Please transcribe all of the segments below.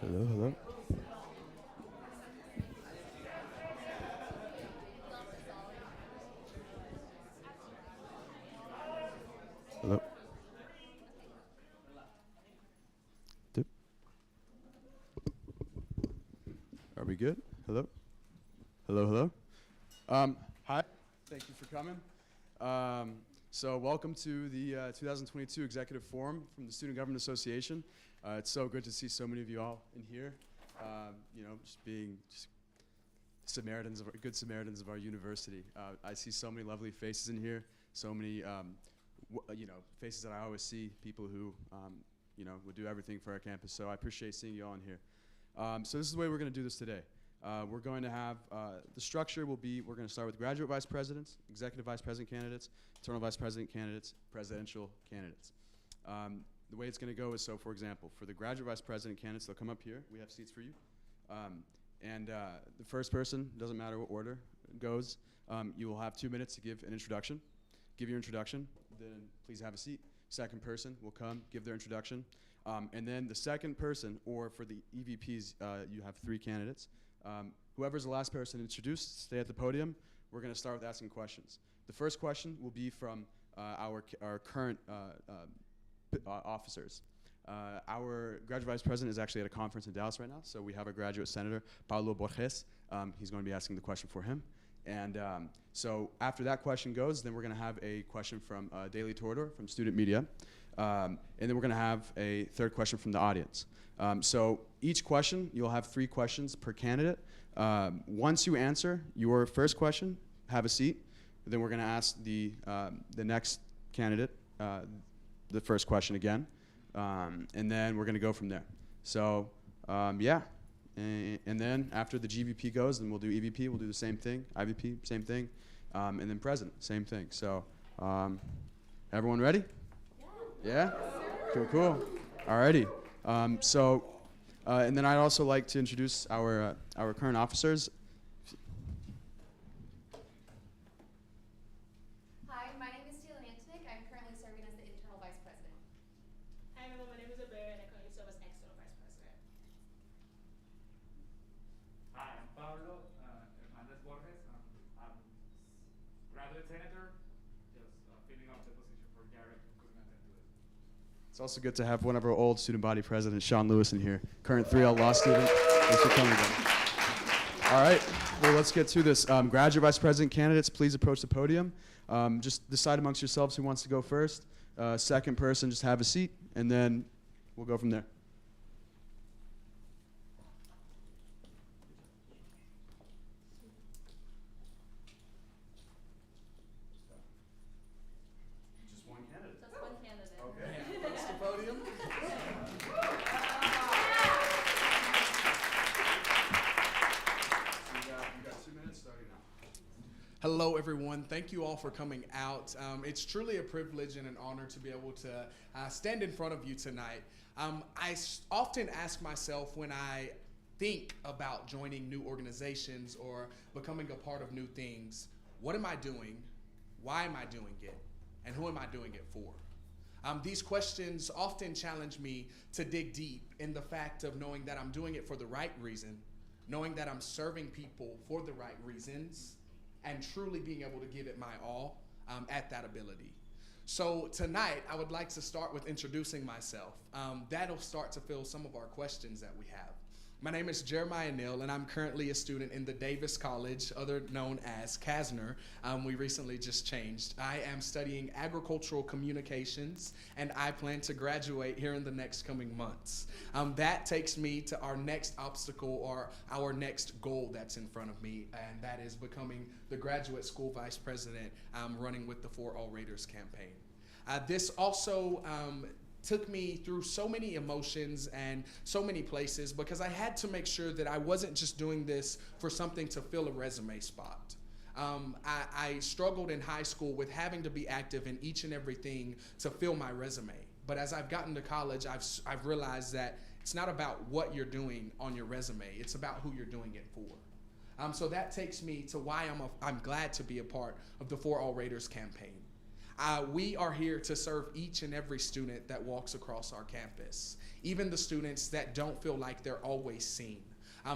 Hello, hello. Hello. Dip. Are we good? Hello? Hello, hello. Hi. Thank you for coming. So welcome to the 2022 Executive Forum from the Student Government Association. It's so good to see so many of you all in here. Just being good Samaritans of our university. I see so many lovely faces in here. So many, faces that I always see. People who, would do everything for our campus. So I appreciate seeing you all in here. So this is the way we're going to do this today. We're going to have, the structure will be, we're going to start with graduate vice presidents, executive vice president candidates, internal vice president candidates, presidential candidates. The way it's going to go is, so for example, for the graduate vice president candidates, they'll come up here. We have seats for you. The first person, doesn't matter what order it goes, you will have 2 minutes to give an introduction. Give your introduction, then please have a seat. Second person will come, give their introduction. And then the second person, or for the EVPs, you have 3 candidates. Whoever's the last person introduced, stay at the podium. We're going to start with asking questions. The first question will be from our current officers. Our graduate vice president is actually at a conference in Dallas right now, so we have our graduate senator, Paulo Borges. He's going to be asking the question for him. And so after that question goes, then we're going to have a question from Daily Torador from Student Media. And then we're going to have a third question from the audience. So each question, you'll have 3 questions per candidate. Once you answer your first question, have a seat. Then we're going to ask the next candidate the first question again. And then we're going to go from there. So, yeah. And then after the GVP goes, then we'll do EVP. We'll do the same thing. IVP, same thing. And then president, same thing. So, everyone ready? Yeah? Cool, cool. Alrighty. And then I'd also like to introduce our current officers. Hi, my name is Aliana Mayfield. I'm currently serving as the internal vice president. Hi, everyone. My name is Abel, and I currently serve as external vice president. Hi, I'm Pablo Hernandez Borges. I'm graduate senator, just filling up the position for Garrett, who couldn't attend to it. It's also good to have one of our old student body presidents, Sean Lewis, in here, current 3L law student. Thanks for coming, guys. All right, well, let's get to this. Graduate vice president candidates, please approach the podium. Just decide amongst yourselves who wants to go first. Second person, just have a seat, and then we'll go from there. Just one candidate. Just one candidate. Okay. Approach the podium. You got 2 minutes starting now. Hello, everyone. Thank you all for coming out. It's truly a privilege and an honor to be able to stand in front of you tonight. Often ask myself when I think about joining new organizations or becoming a part of new things, what am I doing? Why am I doing it? And who am I doing it for? These questions often challenge me to dig deep in the fact of knowing that I'm doing it for the right reason, knowing that I'm serving people for the right reasons, and truly being able to give it my all at that ability. So tonight, I would like to start with introducing myself. That'll start to fill some of our questions that we have. My name is Jeremiah Neal, and I'm currently a student in the Davis College, other known as Kasner. We recently just changed. I am studying agricultural communications, and I plan to graduate here in the next coming months. That takes me to our next obstacle or our next goal that's in front of me, and that is becoming the graduate school vice president running with the For All Raiders campaign. This also took me through so many emotions and so many places because I had to make sure that I wasn't just doing this for something to fill a resume spot. I struggled in high school with having to be active in each and everything to fill my resume. But as I've gotten to college, I've realized that it's not about what you're doing on your resume. It's about who you're doing it for. So that takes me to why I'm glad to be a part of the For All Raiders campaign. We are here to serve each and every student that walks across our campus, even the students that don't feel like they're always seen,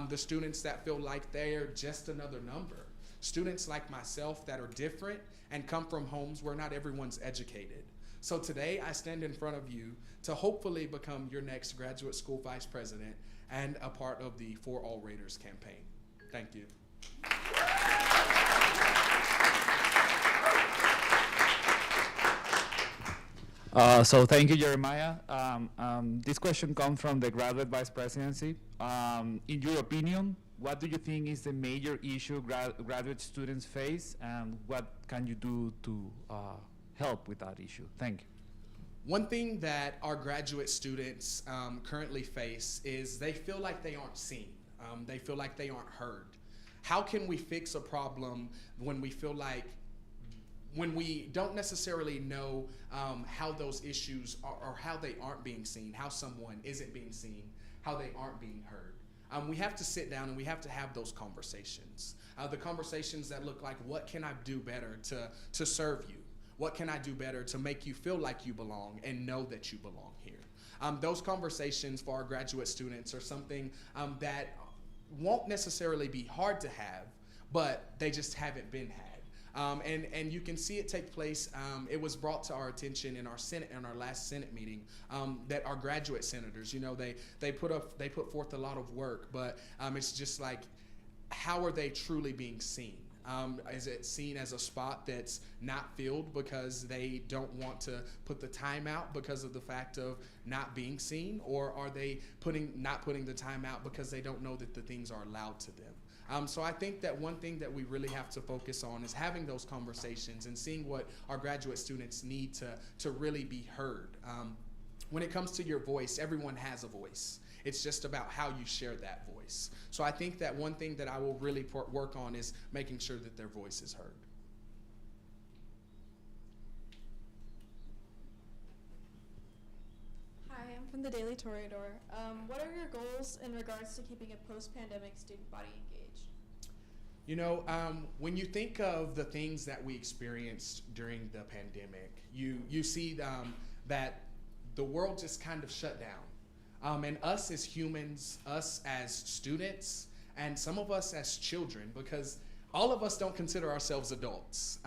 the students that feel like they're just another number, students like myself that are different and come from homes where not everyone's educated. So today I stand in front of you to hopefully become your next graduate school vice president and a part of the For All Raiders campaign. Thank you. So thank you, Jeremiah. This question comes from the graduate vice presidency. In your opinion, what do you think is the major issue graduate students face, and what can you do to help with that issue? Thank you. One thing that our graduate students currently face is they feel like they aren't seen. They feel like they aren't heard. How can we fix a problem when we feel like, when we don't necessarily know how those issues are, or how they aren't being seen, how someone isn't being seen, how they aren't being heard? We have to sit down and we have to have those conversations. The conversations that look like, what can I do better to serve you? What can I do better to make you feel like you belong and know that you belong here? Those conversations for our graduate students are something that won't necessarily be hard to have, but they just haven't been had. And you can see it take place. It was brought to our attention in our Senate, in our last Senate meeting, that our graduate senators, you know, they put forth a lot of work, but it's just like, how are they truly being seen? Is it seen as a spot that's not filled because they don't want to put the time out because of the fact of not being seen, or are they not putting the time out because they don't know that the things are allowed to them? So I think that one thing that we really have to focus on is having those conversations and seeing what our graduate students need to really be heard. When it comes to your voice, everyone has a voice. It's just about how you share that voice. So I think that one thing that I will really work on is making sure that their voice is heard. Hi, I'm from the Daily Toreador. What are your goals in regards to keeping a post-pandemic student body engaged? You know, when you think of the things that we experienced during the pandemic, you see that the world just kind of shut down. And us as humans, us as students, and some of us as children, because all of us don't consider ourselves adults.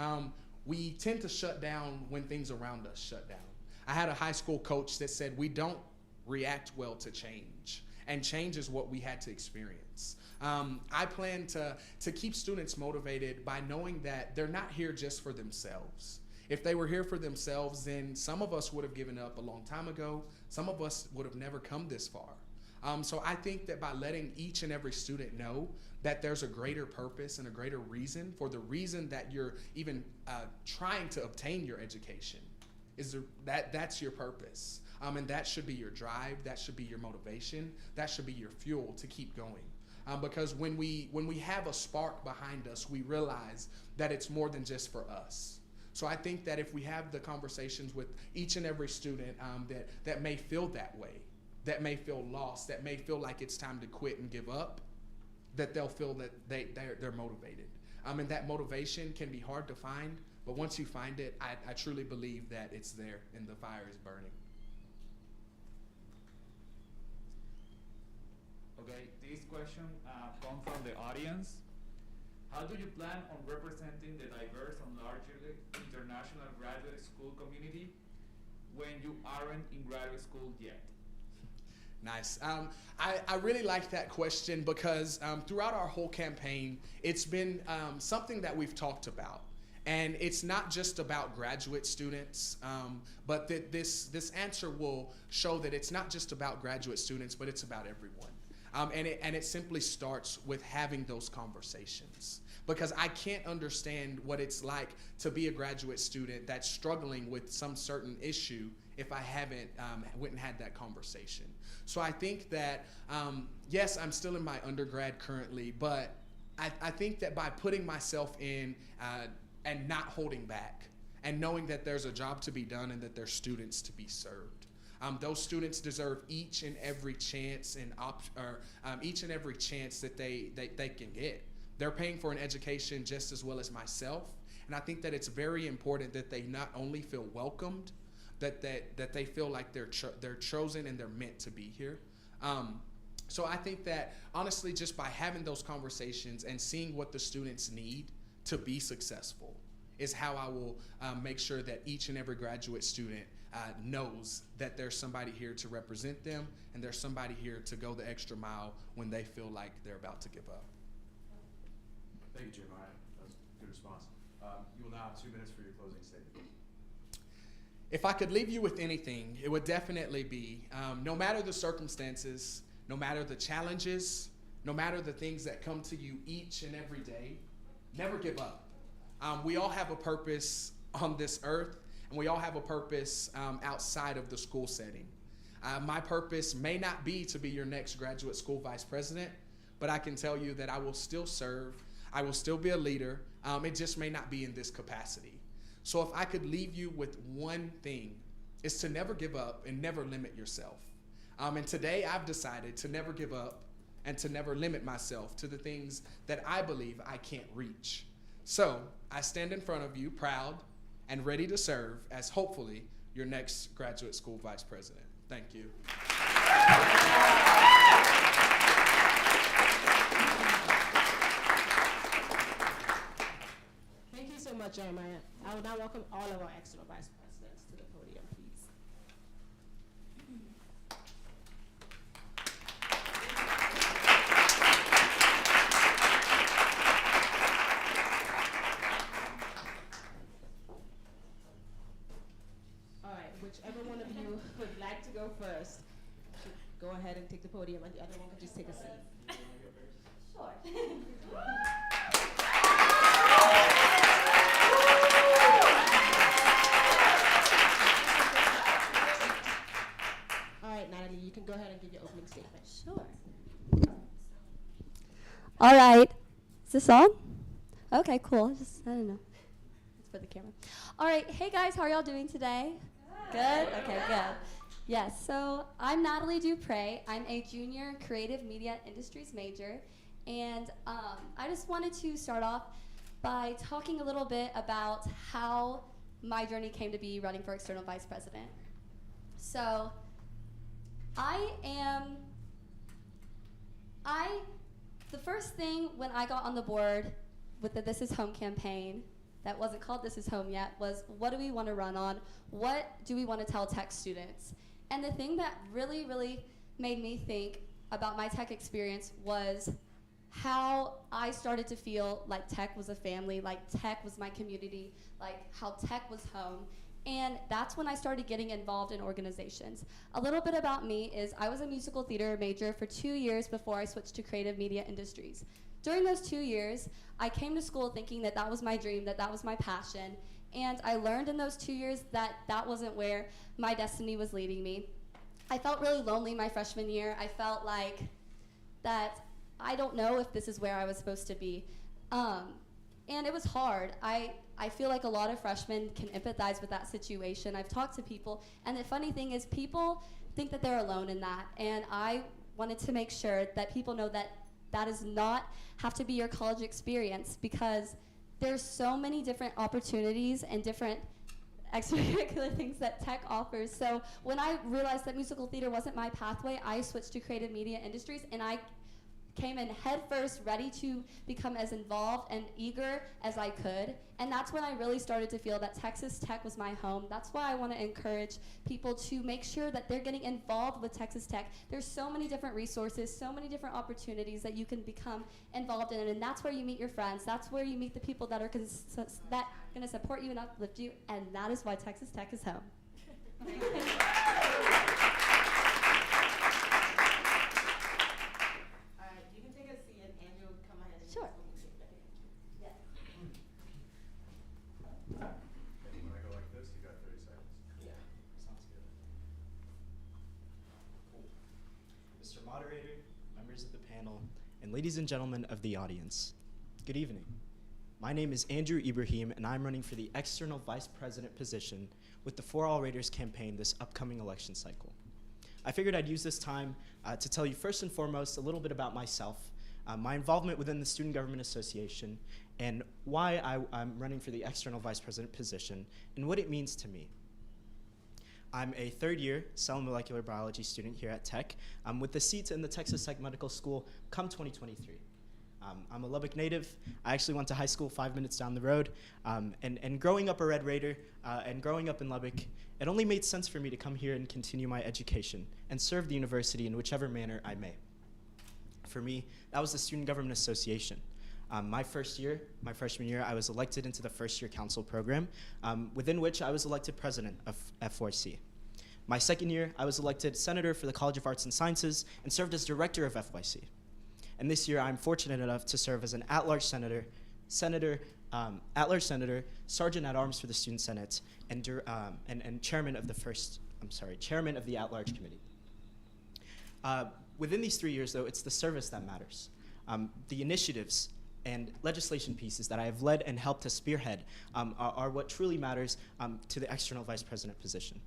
We tend to shut down when things around us shut down. I had a high school coach that said we don't react well to change, and change is what we had to experience. I plan to keep students motivated by knowing that they're not here just for themselves. If they were here for themselves, then some of us would have given up a long time ago. Some of us would have never come this far. So I think that by letting each and every student know that there's a greater purpose and a greater reason for the reason that you're even trying to obtain your education, that's your purpose. And that should be your drive, that should be your motivation, that should be your fuel to keep going. Because when we have a spark behind us, we realize that it's more than just for us. So I think that if we have the conversations with each and every student that may feel that way, that may feel lost, that may feel like it's time to quit and give up, that they'll feel that they're motivated. And that motivation can be hard to find, but once you find it, I truly believe that it's there and the fire is burning. Okay, this question comes from the audience. How do you plan on representing the diverse and largely international graduate school community when you aren't in graduate school yet? Nice. I really like that question because throughout our whole campaign, it's been something that we've talked about. And it's not just about graduate students, but that this answer will show that it's not just about graduate students, but it's about everyone. And it simply starts with having those conversations, because I can't understand what it's like to be a graduate student that's struggling with some certain issue if I haven't went and had that conversation. So I think that, yes, I'm still in my undergrad currently, but I think that by putting myself in and not holding back and knowing that there's a job to be done and that there's students to be served. Those students deserve each and every chance and each and every chance that they can get. They're paying for an education just as well as myself, And I think that it's very important that they not only feel welcomed, that they feel like they're chosen and they're meant to be here. So I think that honestly, just by having those conversations and seeing what the students need to be successful is how I will make sure that each and every graduate student knows that there's somebody here to represent them and there's somebody here to go the extra mile when they feel like they're about to give up. Thank you, Jeremiah. That was a good response. You will now have 2 minutes for your closing statement. If I could leave you with anything, it would definitely be no matter the circumstances, no matter the challenges, no matter the things that come to you each and every day, never give up. We all have a purpose on this earth, and we all have a purpose outside of the school setting. My purpose may not be to be your next graduate school vice president, but I can tell you that I will still serve. I will still be a leader. It just may not be in this capacity. So if I could leave you with one thing, it's to never give up and never limit yourself. And today I've decided to never give up and to never limit myself to the things that I believe I can't reach. So I stand in front of you proud and ready to serve as hopefully your next graduate school vice president. Thank you. Thank you so much, Jeremiah. I will now welcome all of our external vice presidents to the podium, please. All right, whichever one of you would like to go first, should go ahead and take the podium, and the other one can just take a seat. Sure. All right, Natalie, you can go ahead and give your opening statement. Sure. All right. Is this on? Okay, cool. I don't know. It's for the camera. All right. Hey, guys. How are y'all doing today? Good? Okay, good. Yes, so I'm Natalie Dupre. I'm a junior creative media industries major. And I just wanted to start off by talking a little bit about how my journey came to be running for external vice president. So the first thing when I got on the board with the This Is Home campaign, that wasn't called This Is Home yet, was what do we want to run on? What do we want to tell tech students? And the thing that really, really made me think about my tech experience was how I started to feel like tech was a family, like tech was my community, like how tech was home. And that's when I started getting involved in organizations. A little bit about me is I was a musical theater major for 2 years before I switched to creative media industries. During those 2 years, I came to school thinking that that was my dream, that that was my passion. And I learned in those 2 years that that wasn't where my destiny was leading me. I felt really lonely my freshman year. I felt like that I don't know if this is where I was supposed to be. And it was hard. I feel like a lot of freshmen can empathize with that situation. I've talked to people, and the funny thing is people think that they're alone in that. And I wanted to make sure that people know that that does not have to be your college experience, because there's so many different opportunities and different extracurricular things that tech offers. So when I realized that musical theater wasn't my pathway, I switched to creative media industries, and I came in head first, ready to become as involved and eager as I could. And that's when I really started to feel that Texas Tech was my home. That's why I want to encourage people to make sure that they're getting involved with Texas Tech. There's so many different resources, so many different opportunities that you can become involved in, and that's where you meet your friends. That's where you meet the people that are going to support you and uplift you, and that is why Texas Tech is home. Sure. Yeah. When I go like this, you got 30 seconds. Yeah, sounds good. Cool. Mr. Moderator, members of the panel, and ladies and gentlemen of the audience, good evening. My name is Andrew Ibrahim, and I'm running for the external vice president position with the For All Raiders campaign this upcoming election cycle. I figured I'd use this time to tell you first and foremost a little bit about myself, my involvement within the Student Government Association, and why I'm running for the external vice president position, and what it means to me. I'm a third-year cell and molecular biology student here at Tech, with the seats in the Texas Tech Medical School come 2023. I'm a Lubbock native. I actually went to high school 5 minutes down the road. And growing up a Red Raider and growing up in Lubbock, it only made sense for me to come here and continue my education and serve the university in whichever manner I may. For me, that was the Student Government Association. My freshman year, I was elected into the first-year council program, within which I was elected president of F4C. My second year, I was elected senator for the College of Arts and Sciences and served as director of FYC. And this year, I'm fortunate enough to serve as an at-large senator, sergeant at arms for the Student Senate, and chairman of the at-large committee. Within these 3 years, though, it's the service that matters. The initiatives and legislation pieces that I have led and helped to spearhead are what truly matters to the external vice president position.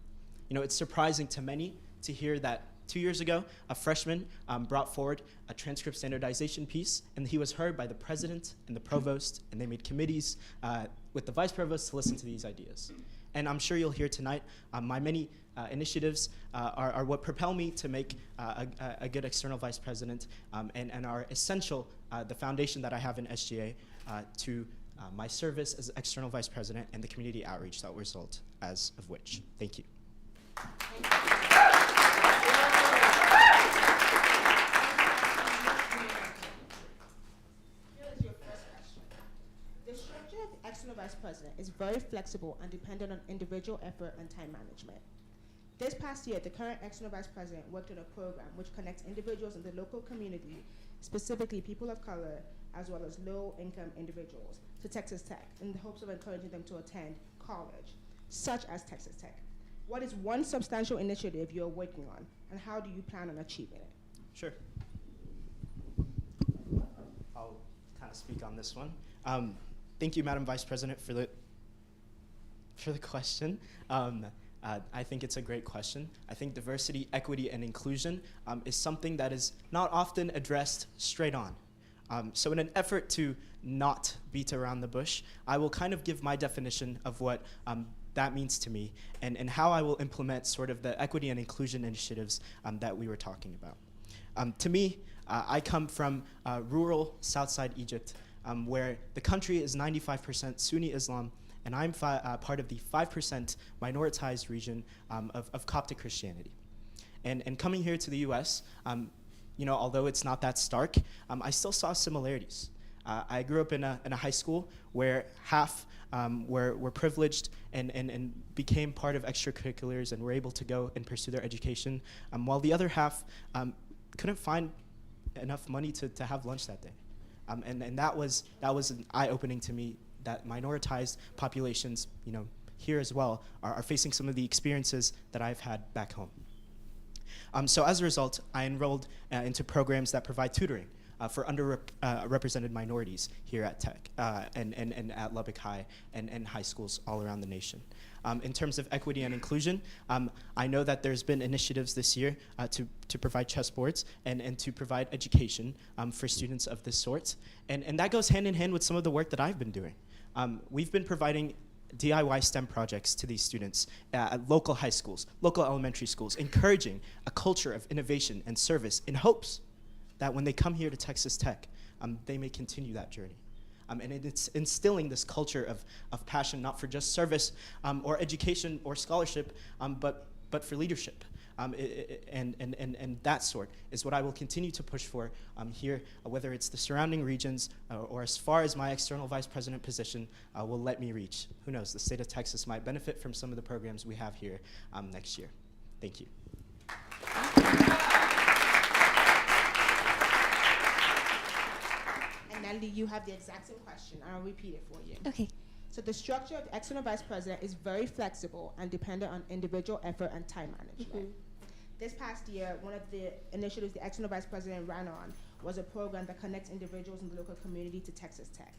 You know, it's surprising to many to hear that 2 years ago, a freshman brought forward a transcript standardization piece, and he was heard by the president and the provost, and they made committees with the vice provost to listen to these ideas. And I'm sure you'll hear tonight my many initiatives are what propel me to make a good external vice president and are essential, the foundation that I have in SGA to my service as external vice president and the community outreach that will result as of which. Thank you. Here is your first question. The structure of the external vice president is very flexible and dependent on individual effort and time management. This past year, the current external vice president worked on a program which connects individuals in the local community, specifically people of color, as well as low-income individuals, to Texas Tech in the hopes of encouraging them to attend college, such as Texas Tech. What is one substantial initiative you're working on, and how do you plan on achieving it? Sure. I'll kind of speak on this one. Thank you, Madam Vice President, for the question. I think it's a great question. I think diversity, equity, and inclusion is something that is not often addressed straight on. So in an effort to not beat around the bush, I will kind of give my definition of what that means to me and how I will implement sort of the equity and inclusion initiatives that we were talking about. To me, I come from rural Southside Egypt, where the country is 95% Sunni Islam, and I'm part of the 5% minoritized region of Coptic Christianity. And coming here to the US, you know, although it's not that stark, I still saw similarities. I grew up in a high school where half were privileged and became part of extracurriculars and were able to go and pursue their education, while the other half couldn't find enough money to have lunch that day. And that was an eye-opening to me, that minoritized populations, you know, here as well, are facing some of the experiences that I've had back home. So as a result, I enrolled into programs that provide tutoring for underrepresented minorities here at Tech and at Lubbock High and high schools all around the nation. In terms of equity and inclusion, I know that there's been initiatives this year to provide chessboards and to provide education for students of this sort. And that goes hand in hand with some of the work that I've been doing. We've been providing DIY STEM projects to these students at local high schools, local elementary schools, encouraging a culture of innovation and service in hopes that when they come here to Texas Tech, they may continue that journey. And it's instilling this culture of passion, not for just service or education or scholarship, but for leadership. And that sort is what I will continue to push for here, whether it's the surrounding regions or as far as my external vice president position will let me reach. Who knows, the state of Texas might benefit from some of the programs we have here next year. Thank you. And Natalie, you have the exact same question. I'll repeat it for you. Okay. So the structure of the external vice president is very flexible and dependent on individual effort and time management. This past year, one of the initiatives the external vice president ran on was a program that connects individuals in the local community to Texas Tech.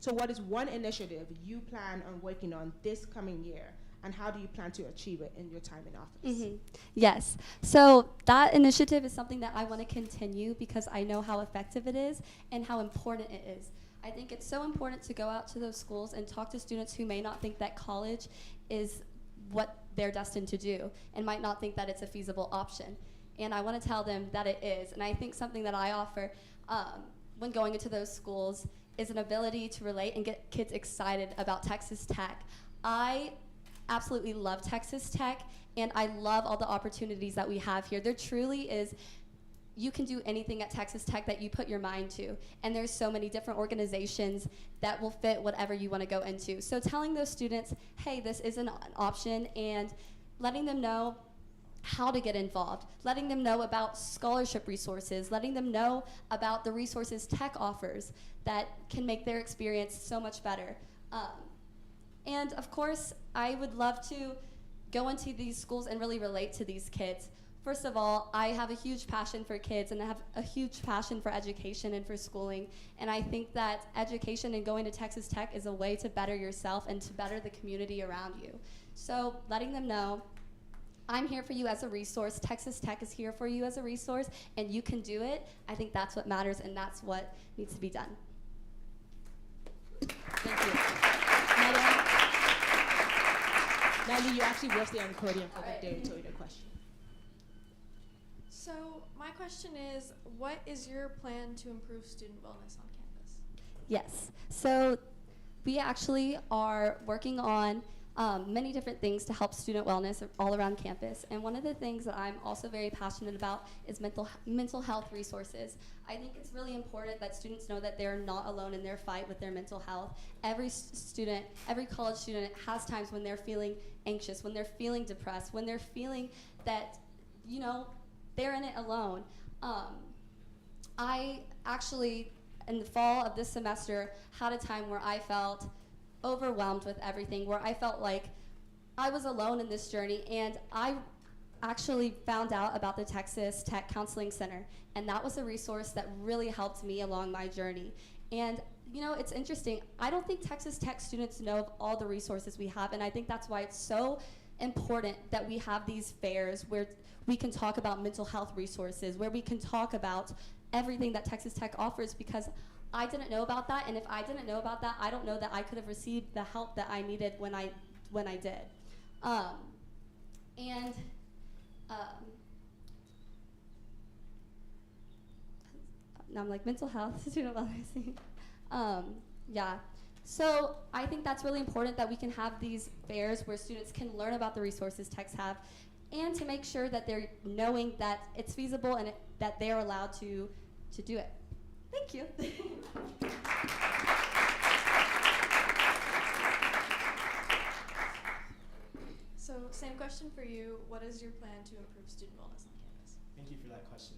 So what is one initiative you plan on working on this coming year and how do you plan to achieve it in your time in office? Yes. So that initiative is something that I want to continue because I know how effective it is and how important it is. I think it's so important to go out to those schools and talk to students who may not think that college is what they're destined to do and might not think that it's a feasible option. And I want to tell them that it is. And I think something that I offer when going into those schools is an ability to relate and get kids excited about Texas Tech. I absolutely love Texas Tech, and I love all the opportunities that we have here. There truly is, you can do anything at Texas Tech that you put your mind to, and there's so many different organizations that will fit whatever you want to go into. So telling those students, hey, this is an option, and letting them know how to get involved, letting them know about scholarship resources, letting them know about the resources Tech offers that can make their experience so much better. And of course, I would love to go into these schools and really relate to these kids. First of all, I have a huge passion for kids, and I have a huge passion for education and for schooling. And I think that education and going to Texas Tech is a way to better yourself and to better the community around you. So letting them know, I'm here for you as a resource. Texas Tech is here for you as a resource, and you can do it. I think that's what matters, and that's what needs to be done. Thank you. Natalie, you actually will stay on the podium for the data question. So my question is, what is your plan to improve student wellness on campus? Yes. So we actually are working on many different things to help student wellness all around campus. And one of the things that I'm also very passionate about is mental health resources. I think it's really important that students know that they're not alone in their fight with their mental health. Every student, every college student has times when they're feeling anxious, when they're feeling depressed, when they're feeling that, you know, they're in it alone. I actually, in the fall of this semester, had a time where I felt overwhelmed with everything, where I felt like I was alone in this journey, and I actually found out about the Texas Tech Counseling Center, and that was a resource that really helped me along my journey. And you know, it's interesting, I don't think Texas Tech students know of all the resources we have, and I think that's why it's so important that we have these fairs where we can talk about mental health resources, where we can talk about everything that Texas Tech offers, because I didn't know about that, and if I didn't know about that, I don't know that I could have received the help that I needed when I did. Now I'm like, mental health, student wellness. Yeah. So I think that's really important that we can have these fairs where students can learn about the resources techs have, and to make sure that they're knowing that it's feasible and that they're allowed to do it. Thank you. So same question for you. What is your plan to improve student wellness on campus? Thank you for that question.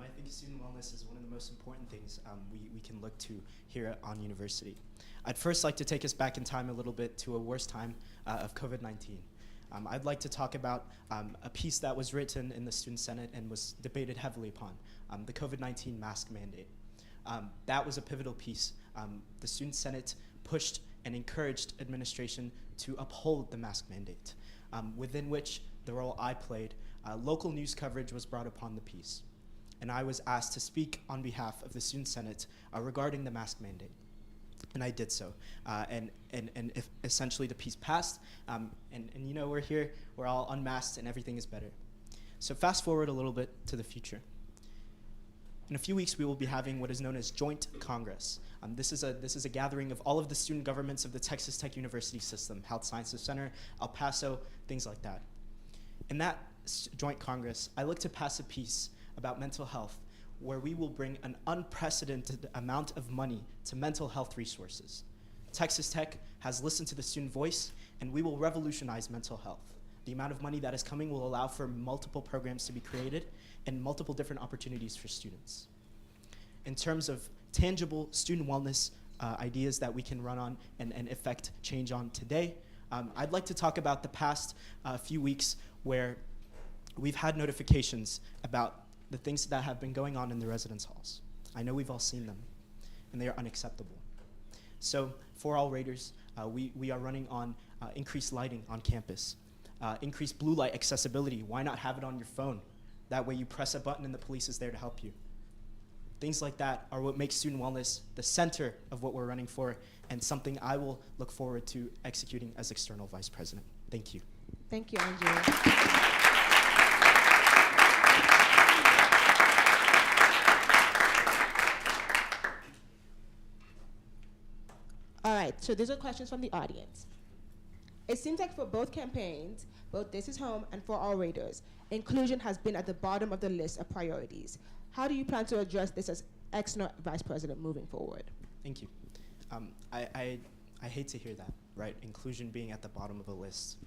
I think student wellness is one of the most important things we can look to here on university. I'd first like to take us back in time a little bit to a worse time of COVID-19. I'd like to talk about a piece that was written in the Student Senate and was debated heavily upon, the COVID-19 mask mandate. That was a pivotal piece. The Student Senate pushed and encouraged administration to uphold the mask mandate, within which the role I played, local news coverage was brought upon the piece. And I was asked to speak on behalf of the Student Senate regarding the mask mandate. And I did so. And if essentially the piece passed, and you know, we're here, we're all unmasked, and everything is better. So fast forward a little bit to the future. In a few weeks, we will be having what is known as Joint Congress. This is a gathering of all of the student governments of the Texas Tech University system, Health Sciences Center, El Paso, things like that. In that Joint Congress, I look to pass a piece about mental health, where we will bring an unprecedented amount of money to mental health resources. Texas Tech has listened to the student voice, and we will revolutionize mental health. The amount of money that is coming will allow for multiple programs to be created and multiple different opportunities for students. In terms of tangible student wellness ideas that we can run on and effect change on today, I'd like to talk about the past few weeks where we've had notifications about the things that have been going on in the residence halls. I know we've all seen them, and they are unacceptable. So for all Raiders, we are running on increase lighting on campus, increase blue light accessibility. Why not have it on your phone? That way you press a button and the police is there to help you. Things like that are what makes student wellness the center of what we're running for, and something I will look forward to executing as external vice president. Thank you. Thank you, Andrew. All right, so these are questions from the audience. It seems like for both campaigns, both This Is Home and For All Raiders, inclusion has been at the bottom of the list of priorities. How do you plan to address this as external vice president moving forward? Thank you. I hate to hear that, right? Inclusion being at the bottom of a list,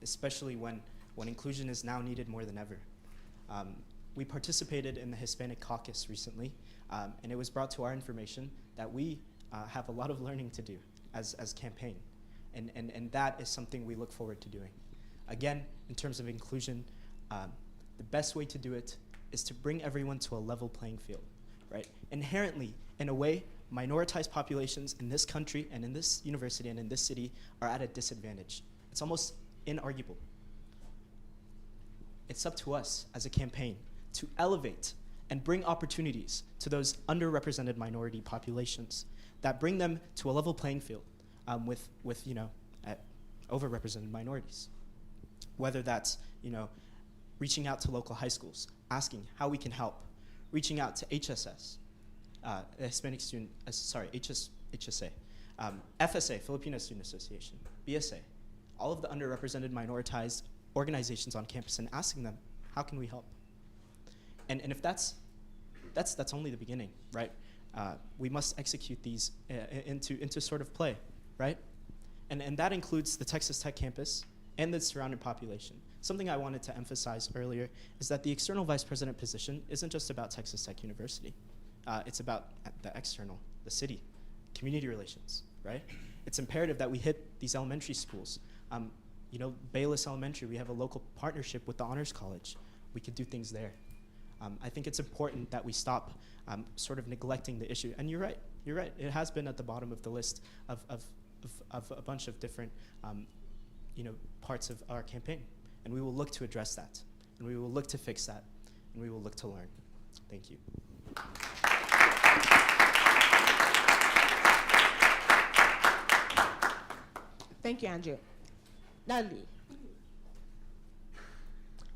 especially when inclusion is now needed more than ever. We participated in the Hispanic caucus recently, and it was brought to our information that we have a lot of learning to do as campaign, and that is something we look forward to doing. Again, in terms of inclusion, the best way to do it is to bring everyone to a level playing field, right? Inherently, in a way, minoritized populations in this country and in this university and in this city are at a disadvantage. It's almost inarguable. It's up to us as a campaign to elevate and bring opportunities to those underrepresented minority populations that bring them to a level playing field with overrepresented minorities. Whether that's, reaching out to local high schools, asking how we can help, reaching out to HSS, Hispanic Student, HSA, FSA, Filipino Student Association, BSA, all of the underrepresented minoritized organizations on campus, and asking them, how can we help? And if that's only the beginning, right? We must execute these into sort of play, right? And that includes the Texas Tech campus and the surrounding population. Something I wanted to emphasize earlier is that the external vice president position isn't just about Texas Tech University. It's about the external, the city, community relations, right? It's imperative that we hit these elementary schools. Bayless Elementary, we have a local partnership with the Honors College. We could do things there. I think it's important that we stop sort of neglecting the issue. And you're right. It has been at the bottom of the list of a bunch of different parts of our campaign. And we will look to address that. And we will look to fix that. And we will look to learn. Thank you. Thank you, Andrew. Natalie,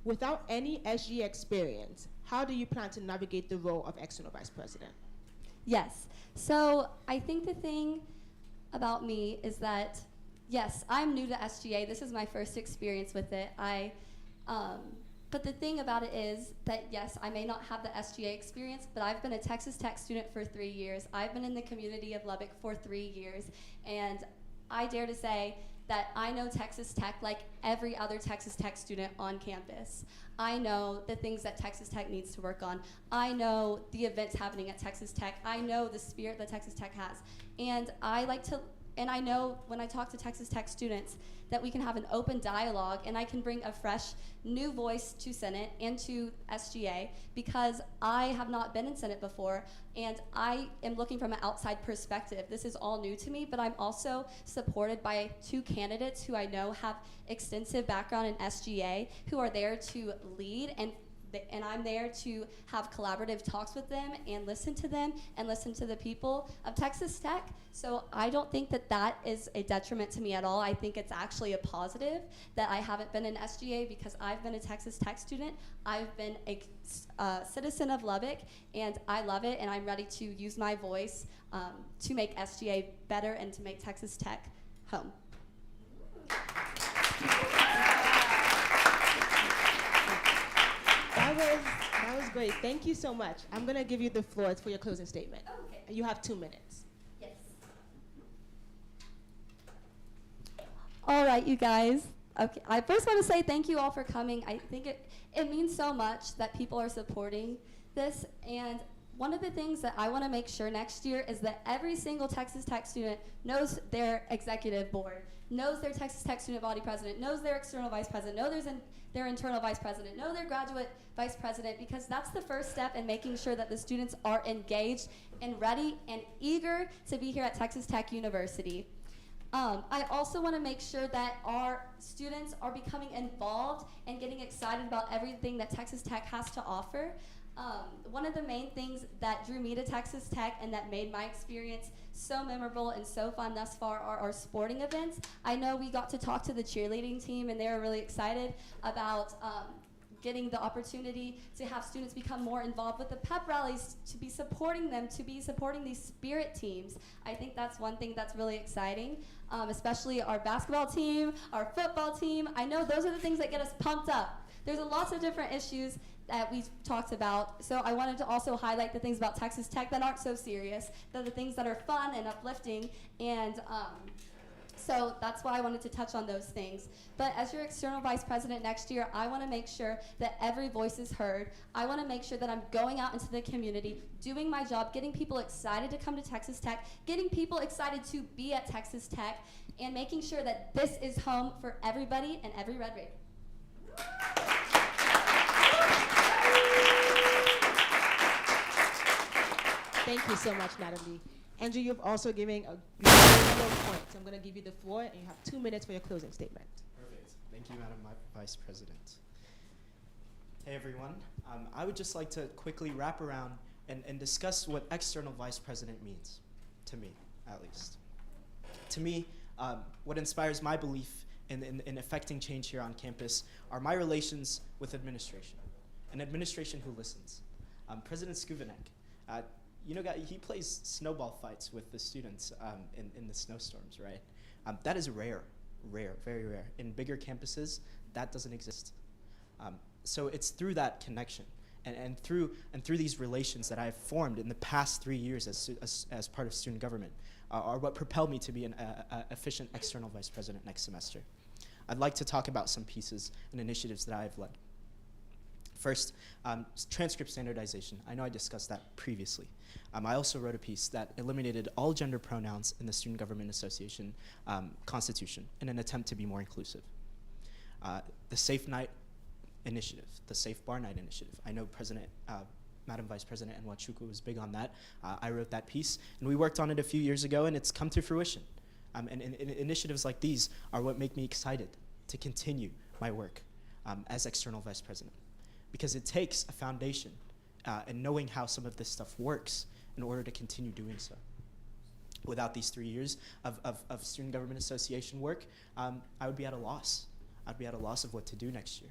without any SGA experience, how do you plan to navigate the role of external vice president? Yes. So I think the thing about me is that, yes, I'm new to SGA. This is my first experience with it. But the thing about it is that, yes, I may not have the SGA experience, but I've been a Texas Tech student for 3 years. I've been in the community of Lubbock for 3 years. And I dare to say that I know Texas Tech like every other Texas Tech student on campus. I know the things that Texas Tech needs to work on. I know the events happening at Texas Tech. I know the spirit that Texas Tech has. And I know when I talk to Texas Tech students that we can have an open dialogue, and I can bring a fresh new voice to Senate and to SGA, because I have not been in Senate before, and I am looking from an outside perspective. This is all new to me, but I'm also supported by 2 candidates who I know have extensive background in SGA, who are there to lead, and I'm there to have collaborative talks with them and listen to them and listen to the people of Texas Tech. So I don't think that that is a detriment to me at all. I think it's actually a positive that I haven't been in SGA, because I've been a Texas Tech student. I've been a citizen of Lubbock, and I love it, and I'm ready to use my voice to make SGA better and to make Texas Tech home. That was great. Thank you so much. I'm going to give you the floor for your closing statement. Oh, okay. You have 2 minutes. Yes. All right, you guys. Okay, I first want to say thank you all for coming. I think it means so much that people are supporting this. And one of the things that I want to make sure next year is that every single Texas Tech student knows their executive board, knows their Texas Tech student body president, knows their external vice president, knows their internal vice president, know their graduate vice president, because that's the first step in making sure that the students are engaged and ready and eager to be here at Texas Tech University. I also want to make sure that our students are becoming involved and getting excited about everything that Texas Tech has to offer. One of the main things that drew me to Texas Tech and that made my experience so memorable and so fun thus far are our sporting events. I know we got to talk to the cheerleading team and they were really excited about getting the opportunity to have students become more involved with the pep rallies, to be supporting them, to be supporting these spirit teams. I think that's one thing that's really exciting, especially our basketball team, our football team. I know those are the things that get us pumped up. There's lots of different issues that we've talked about, so I wanted to also highlight the things about Texas Tech that aren't so serious, the things that are fun and uplifting, and so that's why I wanted to touch on those things. But as your external vice president next year, I want to make sure that every voice is heard. I want to make sure that I'm going out into the community, doing my job, getting people excited to come to Texas Tech, getting people excited to be at Texas Tech, and making sure that this is home for everybody and every Red Raider. Thank you so much, Natalie. Andrew, you've also given a beautiful point. So I'm going to give you the floor, and you have 2 minutes for your closing statement. Perfect. Thank you, Madam Vice President. Hey, everyone. I would just like to quickly wrap around and discuss what external vice president means, to me, at least. To me, what inspires my belief in affecting change here on campus are my relations with administration, an administration who listens. President Skuvanek, you know, he plays snowball fights with the students in the snowstorms, right? That is rare, very rare. In bigger campuses, that doesn't exist. So it's through that connection and through these relations that I've formed in the past 3 years as part of student government are what propelled me to be an efficient external vice president next semester. I'd like to talk about some pieces and initiatives that I've led. First, transcript standardization. I know I discussed that previously. I also wrote a piece that eliminated all gender pronouns in the Student Government Association Constitution in an attempt to be more inclusive. The Safe Night Initiative, the Safe Bar Night Initiative. I know Madam Vice President Enwachuku was big on that. I wrote that piece, and we worked on it a few years ago, and it's come to fruition. And initiatives like these are what make me excited to continue my work as external vice president. Because it takes a foundation and knowing how some of this stuff works in order to continue doing so. Without these 3 years of Student Government Association work, I would be at a loss. I'd be at a loss of what to do next year.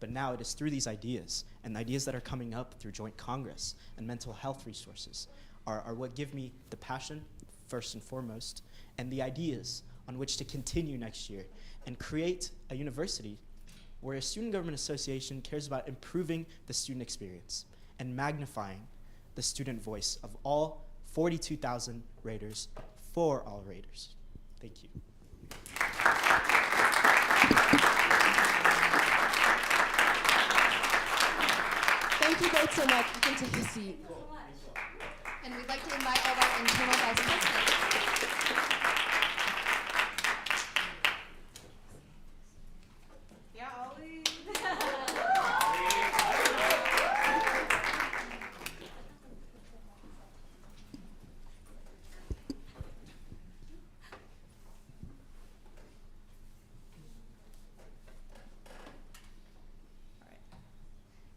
But now it is through these ideas, and the ideas that are coming up through Joint Congress and mental health resources are what give me the passion, first and foremost, and the ideas on which to continue next year and create a university where a Student Government Association cares about improving the student experience and magnifying the student voice of all 42,000 Raiders for all Raiders. Thank you. Thank you both so much. You can take a seat. Thank you so much. And we'd like to invite all our internal vice presidents.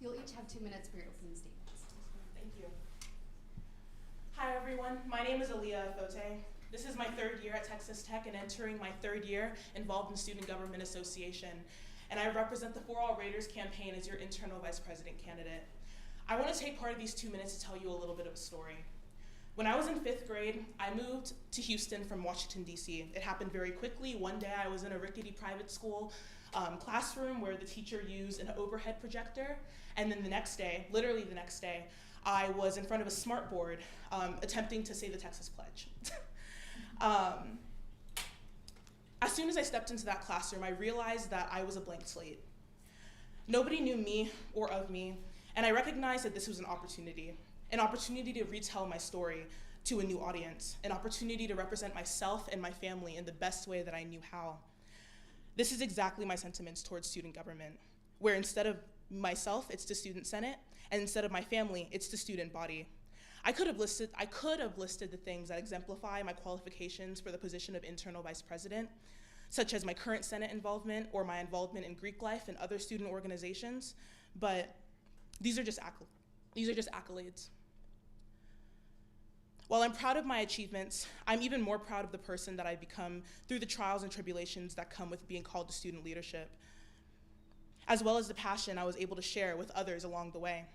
You'll each have 2 minutes for your opening statements. Thank you. Hi everyone, my name is Aliana Mayfield. This is my 3rd year at Texas Tech and entering my 3rd year involved in Student Government Association. And I represent the For All Raiders campaign as your internal vice president candidate. I want to take part of these 2 minutes to tell you a little bit of a story. When I was in 5th grade, I moved to Houston from Washington, D.C. It happened very quickly. One day I was in a rickety private school classroom where the teacher used an overhead projector. And then the next day, literally the next day, I was in front of a smart board attempting to say the Texas Pledge. As soon as I stepped into that classroom, I realized that I was a blank slate. Nobody knew me or of me, and I recognized that this was an opportunity to retell my story to a new audience, an opportunity to represent myself and my family in the best way that I knew how. This is exactly my sentiments towards student government, where instead of myself, it's the student senate, and instead of my family, it's the student body. I could have listed the things that exemplify my qualifications for the position of internal vice president, such as my current Senate involvement or my involvement in Greek life and other student organizations, but these are just accolades. While I'm proud of my achievements, I'm even more proud of the person that I've become through the trials and tribulations that come with being called to student leadership, as well as the passion I was able to share with others along the way.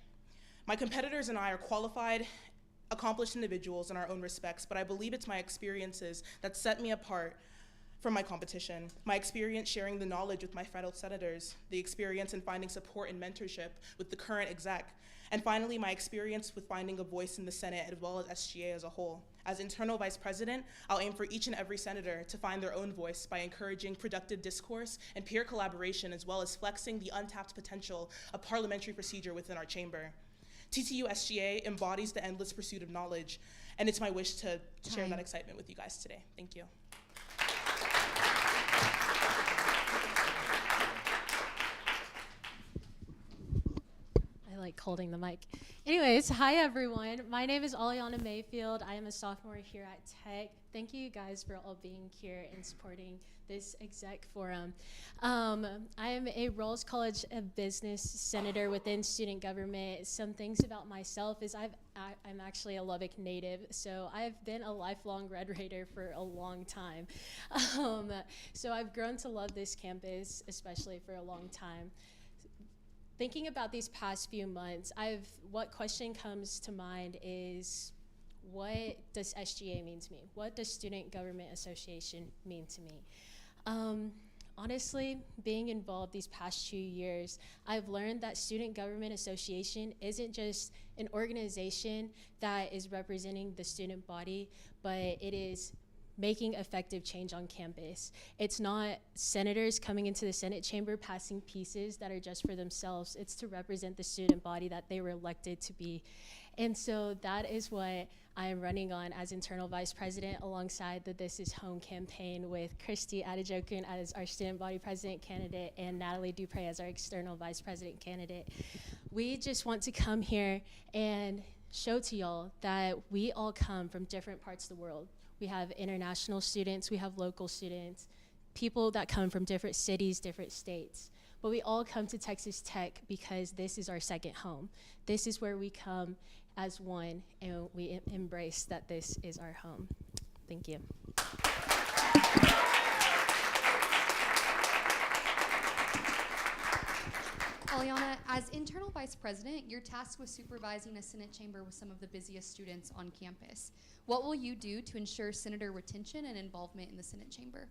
My competitors and I are qualified, accomplished individuals in our own respects, but I believe it's my experiences that set me apart from my competition. My experience sharing the knowledge with my fellow senators, the experience in finding support and mentorship with the current exec, and finally my experience with finding a voice in the Senate as well as SGA as a whole. As internal vice president, I'll aim for each and every senator to find their own voice by encouraging productive discourse and peer collaboration, as well as flexing the untapped potential of parliamentary procedure within our chamber. TTU SGA embodies the endless pursuit of knowledge, and it's my wish to share that excitement with you guys today. Thank you. I like holding the mic. Anyways, hi everyone. My name is Aliana Mayfield. I am a sophomore here at Tech. Thank you guys for all being here and supporting this exec forum. I am a Rolls College of Business senator within student government. Some things about myself is I'm actually a Lubbock native, so I've been a lifelong Red Raider for a long time. So I've grown to love this campus, especially for a long time. Thinking about these past few months, what question comes to mind is, what does SGA mean to me? What does Student Government Association mean to me? Honestly, being involved these past 2 years, I've learned that Student Government Association isn't just an organization that is representing the student body, but it is making effective change on campus. It's not senators coming into the Senate chamber passing pieces that are just for themselves. It's to represent the student body that they were elected to be. And so that is what I am running on as internal vice president, alongside the This Is Home campaign, with Christy Adejokun as our student body president candidate and Natalie Dupre as our external vice president candidate. We just want to come here and show to y'all that we all come from different parts of the world. We have international students, we have local students, people that come from different cities, different states. But we all come to Texas Tech because this is our second home. This is where we come as one, and we embrace that this is our home. Thank you. Aliana, as internal vice president, you're tasked with supervising a Senate chamber with some of the busiest students on campus. What will you do to ensure senator retention and involvement in the Senate chamber?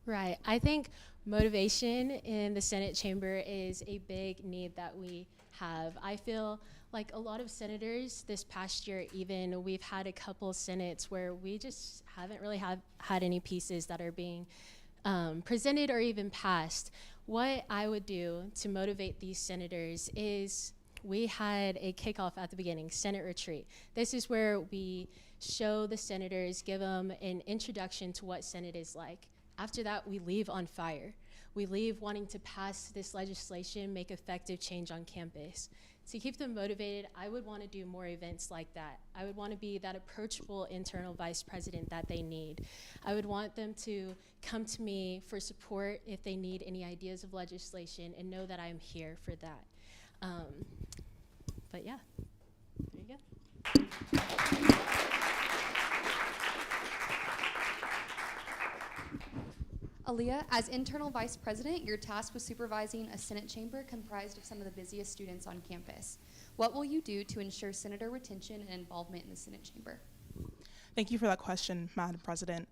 Right. I think motivation in the Senate chamber is a big need that we have. I feel like a lot of senators this past year, even, we've had a couple senates where we just haven't really had any pieces that are being presented or even passed. What I would do to motivate these senators is, we had a kickoff at the beginning, Senate Retreat. This is where we show the senators, give them an introduction to what Senate is like. After that, we leave on fire. We leave wanting to pass this legislation, make effective change on campus. To keep them motivated, I would want to do more events like that. I would want to be that approachable internal vice president that they need. I would want them to come to me for support if they need any ideas of legislation, and know that I'm here for that. But yeah, there you go. Aaliyah, as internal vice president, you're tasked with supervising a Senate chamber comprised of some of the busiest students on campus. What will you do to ensure senator retention and involvement in the Senate chamber? Thank you for that question, Madam President.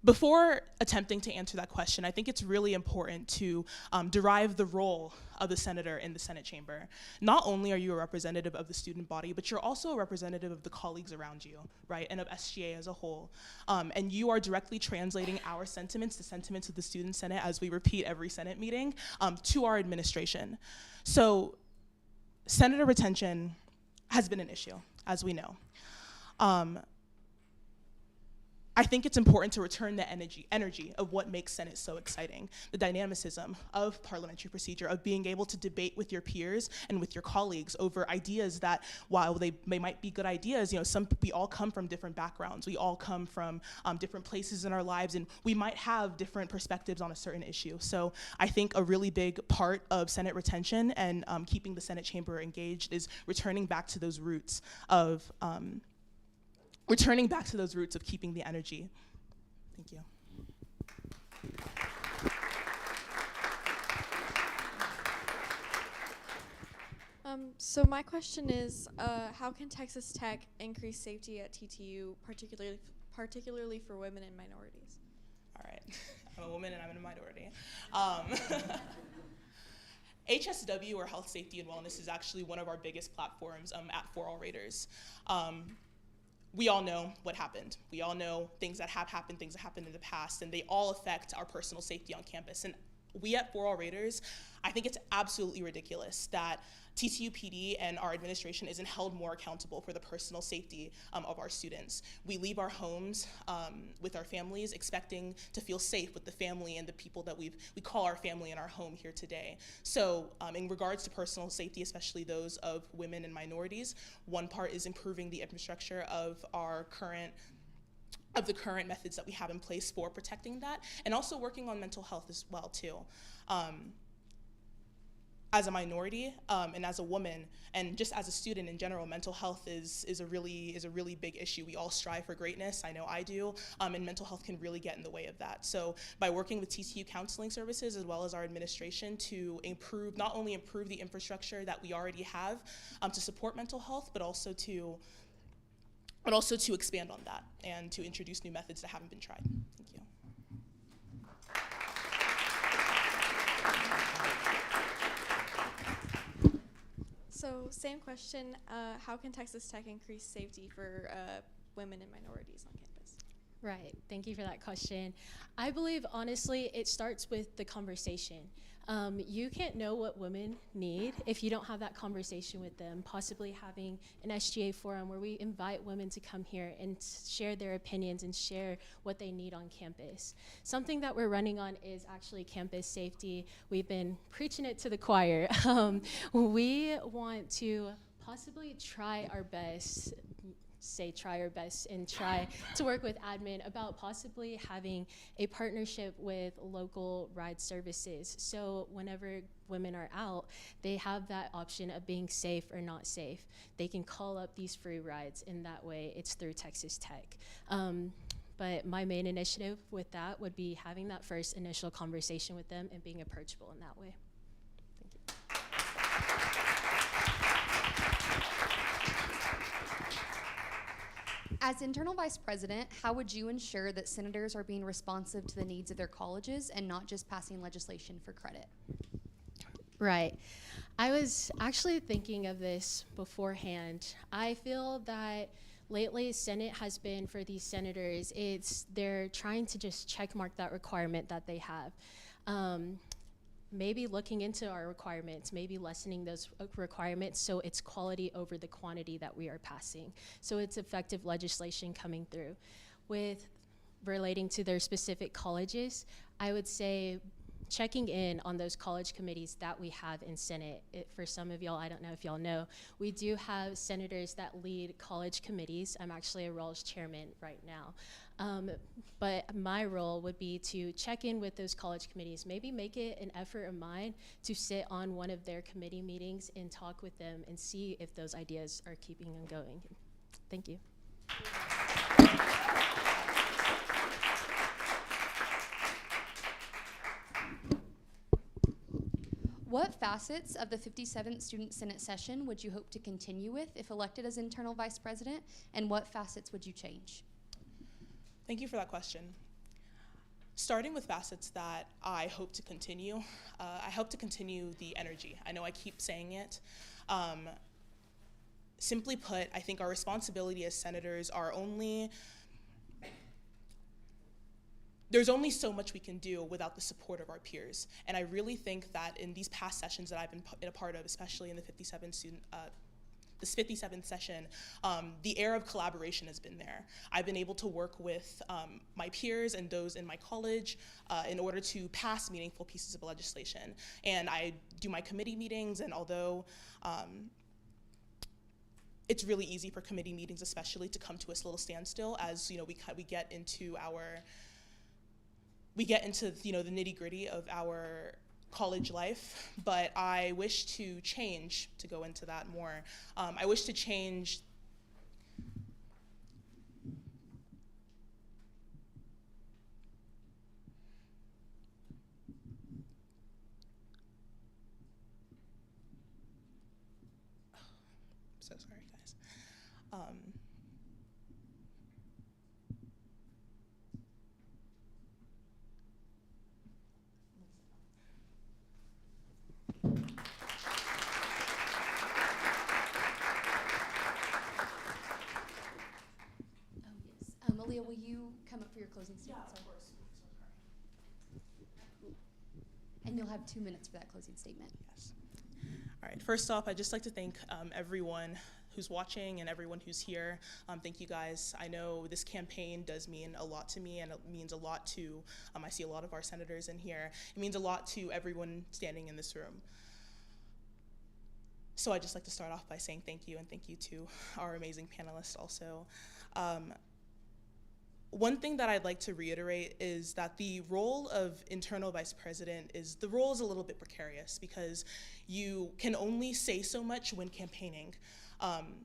Before attempting to answer that question, I think it's really important to derive the role of the senator in the Senate chamber. Not only are you a representative of the student body, but you're also a representative of the colleagues around you, right, and of SGA as a whole. And you are directly translating our sentiments, the sentiments of the Student Senate, as we repeat every Senate meeting, to our administration. So senator retention has been an issue, as we know. I think it's important to return the energy of what makes Senate so exciting, the dynamicism of parliamentary procedure, of being able to debate with your peers and with your colleagues over ideas that, while they might be good ideas, we all come from different backgrounds. We all come from different places in our lives, and we might have different perspectives on a certain issue. So I think a really big part of Senate retention and keeping the Senate chamber engaged is returning back to those roots of keeping the energy. Thank you. So my question is, how can Texas Tech increase safety at TTU, particularly for women and minorities? All right, I'm a woman and I'm in a minority. HSW, or Health, Safety, and Wellness, is actually one of our biggest platforms at For All Raters. We all know what happened. We all know things that have happened, things that happened in the past, and they all affect our personal safety on campus. And we at For All Raters, I think it's absolutely ridiculous that TTU PD and our administration isn't held more accountable for the personal safety of our students. We leave our homes with our families expecting to feel safe with the family and the people that we call our family in our home here today. So in regards to personal safety, especially those of women and minorities, one part is improving the infrastructure of the current methods that we have in place for protecting that, and also working on mental health as well too. As a minority and as a woman, and just as a student in general, mental health is a really big issue. We all strive for greatness. I know I do, and mental health can really get in the way of that. So by working with TCU counseling services as well as our administration to not only improve the infrastructure that we already have to support mental health, but also to expand on that and to introduce new methods that haven't been tried. Thank you. So same question, how can Texas Tech increase safety for women and minorities on campus? Right, thank you for that question. I believe, honestly, it starts with the conversation. You can't know what women need if you don't have that conversation with them, possibly having an SGA forum where we invite women to come here and share their opinions and share what they need on campus. Something that we're running on is actually campus safety. We've been preaching it to the choir. We want to possibly try our best and try to work with admin about possibly having a partnership with local ride services. So whenever women are out, they have that option of being safe or not safe. They can call up these free rides, and that way it's through Texas Tech. But my main initiative with that would be having that first initial conversation with them and being approachable in that way. Thank you. As internal vice president, how would you ensure that senators are being responsive to the needs of their colleges and not just passing legislation for credit? Right. I was actually thinking of this beforehand. I feel that lately Senate has been, for these senators, they're trying to just check mark that requirement that they have. Maybe looking into our requirements, maybe lessening those requirements so it's quality over the quantity that we are passing. So it's effective legislation coming through. With relating to their specific colleges, I would say checking in on those college committees that we have in Senate. For some of y'all, I don't know if y'all know, we do have senators that lead college committees. I'm actually a Rawls chairman right now. But my role would be to check in with those college committees, maybe make it an effort of mine to sit on one of their committee meetings and talk with them and see if those ideas are keeping them going. Thank you. What facets of the 57th Student Senate session would you hope to continue with if elected as internal vice president, and what facets would you change? Thank you for that question. Starting with facets that I hope to continue, I hope to continue the energy. I know I keep saying it. Simply put, I think our responsibility as senators there's only so much we can do without the support of our peers. And I really think that in these past sessions that I've been a part of, especially in the 57th this 57th session, the air of collaboration has been there. I've been able to work with my peers and those in my college in order to pass meaningful pieces of legislation. And I do my committee meetings, and although it's really easy for committee meetings especially to come to a little standstill as we get into the nitty-gritty of our college life, but I wish to change, to go into that more, I wish to change so sorry guys. Aaliyah, will you come up for your closing statement? Yeah, of course. And you'll have 2 minutes for that closing statement. Yes. All right, first off, I'd just like to thank everyone who's watching and everyone who's here. Thank you guys. I know this campaign does mean a lot to me, and it means a lot to, I see a lot of our senators in here. It means a lot to everyone standing in this room. So I'd just like to start off by saying thank you, and thank you to our amazing panelists also. One thing that I'd like to reiterate is that the role of internal vice president is a little bit precarious, because you can only say so much when campaigning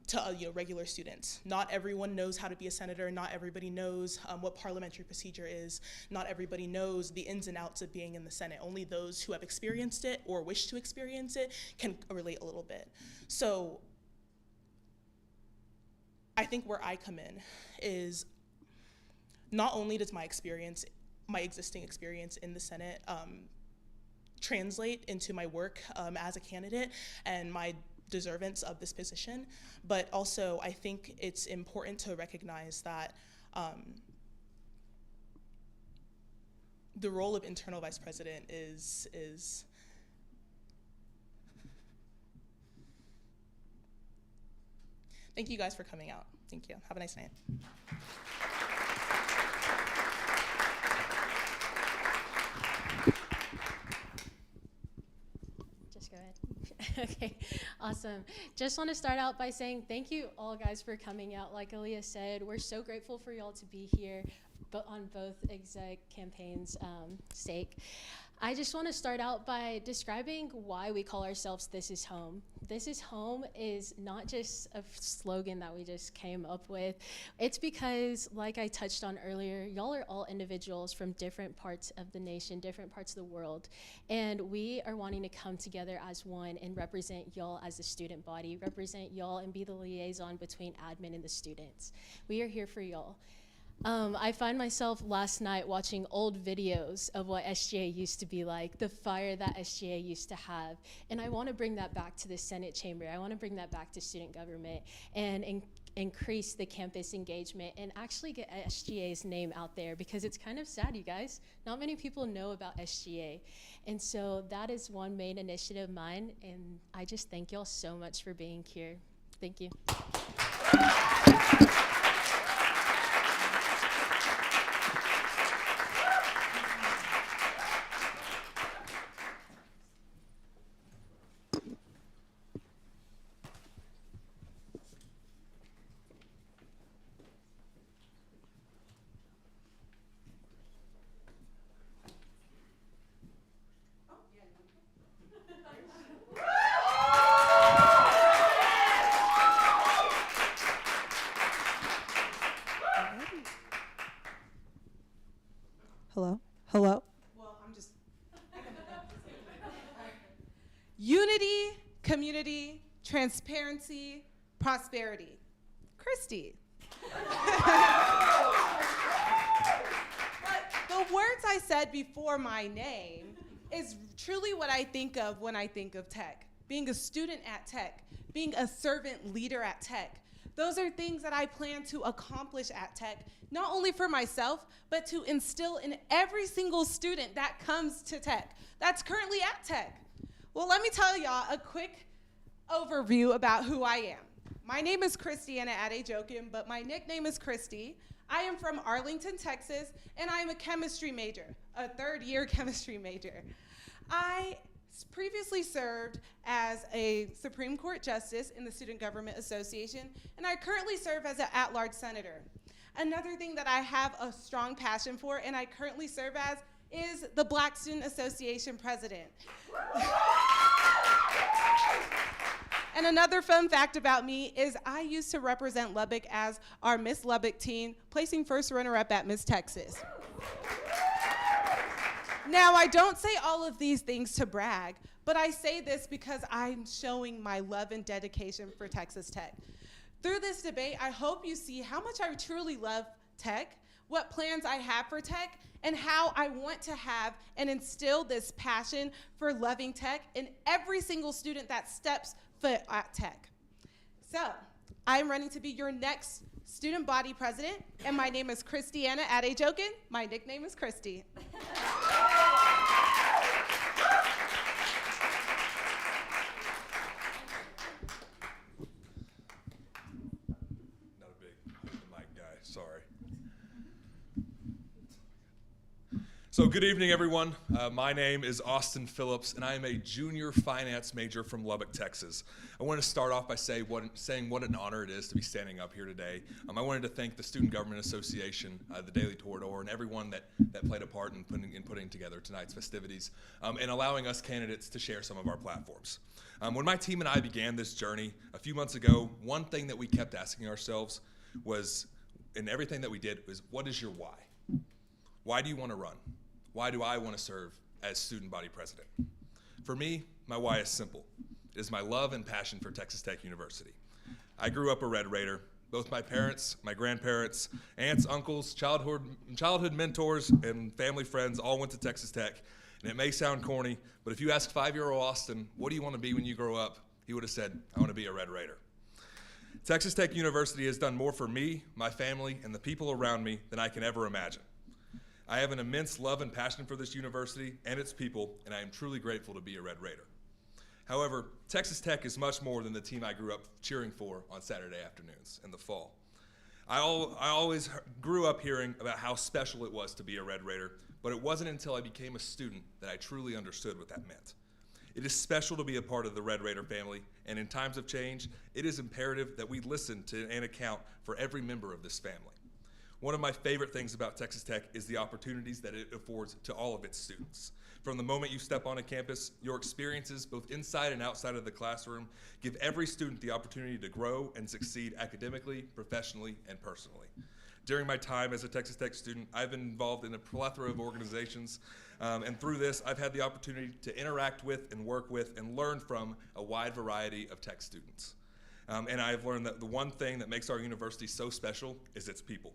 to regular students. Not everyone knows how to be a senator. Not everybody knows what parliamentary procedure is. Not everybody knows the ins and outs of being in the Senate. Only those who have experienced it or wish to experience it can relate a little bit. So I think where I come in is, not only does my existing experience in the Senate translate into my work as a candidate and my deservance of this position, but also I think it's important to recognize that the role of internal vice president is Thank you guys for coming out. Thank you. Have a nice night. Okay, awesome. Just want to start out by saying thank you all guys for coming out. Like Aaliyah said, we're so grateful for y'all to be here, but on both exec campaigns' sake. I just want to start out by describing why we call ourselves This Is Home. This Is Home is not just a slogan that we just came up with. It's because, like I touched on earlier, y'all are all individuals from different parts of the nation, different parts of the world, and we are wanting to come together as one and represent y'all as the student body, represent y'all and be the liaison between admin and the students. We are here for y'all. I find myself last night watching old videos of what SGA used to be like, the fire that SGA used to have, and I want to bring that back to the Senate chamber. I want to bring that back to student government and increase the campus engagement and actually get SGA's name out there, because it's kind of sad, you guys. Not many people know about SGA, and so that is one main initiative of mine, and I just thank y'all so much for being here. Thank you. Hello? Hello? Well, I'm just... Unity, community, transparency, prosperity. Christy. But the words I said before my name is truly what I think of when I think of tech. Being a student at tech, being a servant leader at tech. Those are things that I plan to accomplish at tech, not only for myself, but to instill in every single student that comes to tech, that's currently at tech. Well, let me tell y'all a quick overview about who I am. My name is Christiana Adejokin, but my nickname is Christy. I am from Arlington, Texas, and I am a chemistry major, a third-year chemistry major. I previously served as a Supreme Court Justice in the Student Government Association, and I currently serve as an at-large senator. Another thing that I have a strong passion for, and I currently serve as, is the Black Student Association president. And another fun fact about me is I used to represent Lubbock as our Miss Lubbock team, placing first runner-up at Miss Texas. Now, I don't say all of these things to brag, but I say this because I'm showing my love and dedication for Texas Tech. Through this debate, I hope you see how much I truly love Tech, what plans I have for Tech, and how I want to have and instill this passion for loving Tech in every single student that steps foot at Tech. So, I'm running to be your next student body president, and my name is Christiana Adejokin. My nickname is Christy. So good evening, everyone. My name is Austin Phillips, and I am a junior finance major from Lubbock, Texas. I want to start off by saying what an honor it is to be standing up here today. I wanted to thank the Student Government Association, the Daily Torador, and everyone that played a part in putting together tonight's festivities, and allowing us candidates to share some of our platforms. When my team and I began this journey a few months ago, one thing that we kept asking ourselves was, in everything that we did, was, what is your why? Why do you want to run? Why do I want to serve as student body president? For me, my why is simple. It is my love and passion for Texas Tech University. I grew up a Red Raider. Both my parents, my grandparents, aunts, uncles, childhood mentors, and family friends all went to Texas Tech. And it may sound corny, but if you ask 5-year-old Austin, what do you want to be when you grow up? He would have said, I want to be a Red Raider. Texas Tech University has done more for me, my family, and the people around me than I can ever imagine. I have an immense love and passion for this university and its people, and I am truly grateful to be a Red Raider. However, Texas Tech is much more than the team I grew up cheering for on Saturday afternoons in the fall. I always grew up hearing about how special it was to be a Red Raider, but it wasn't until I became a student that I truly understood what that meant. It is special to be a part of the Red Raider family, and in times of change, it is imperative that we listen to and account for every member of this family. One of my favorite things about Texas Tech is the opportunities that it affords to all of its students. From the moment you step on a campus, your experiences, both inside and outside of the classroom, give every student the opportunity to grow and succeed academically, professionally, and personally. During my time as a Texas Tech student, I've been involved in a plethora of organizations, and through this, I've had the opportunity to interact with and work with and learn from a wide variety of Tech students. And I've learned that the one thing that makes our university so special is its people.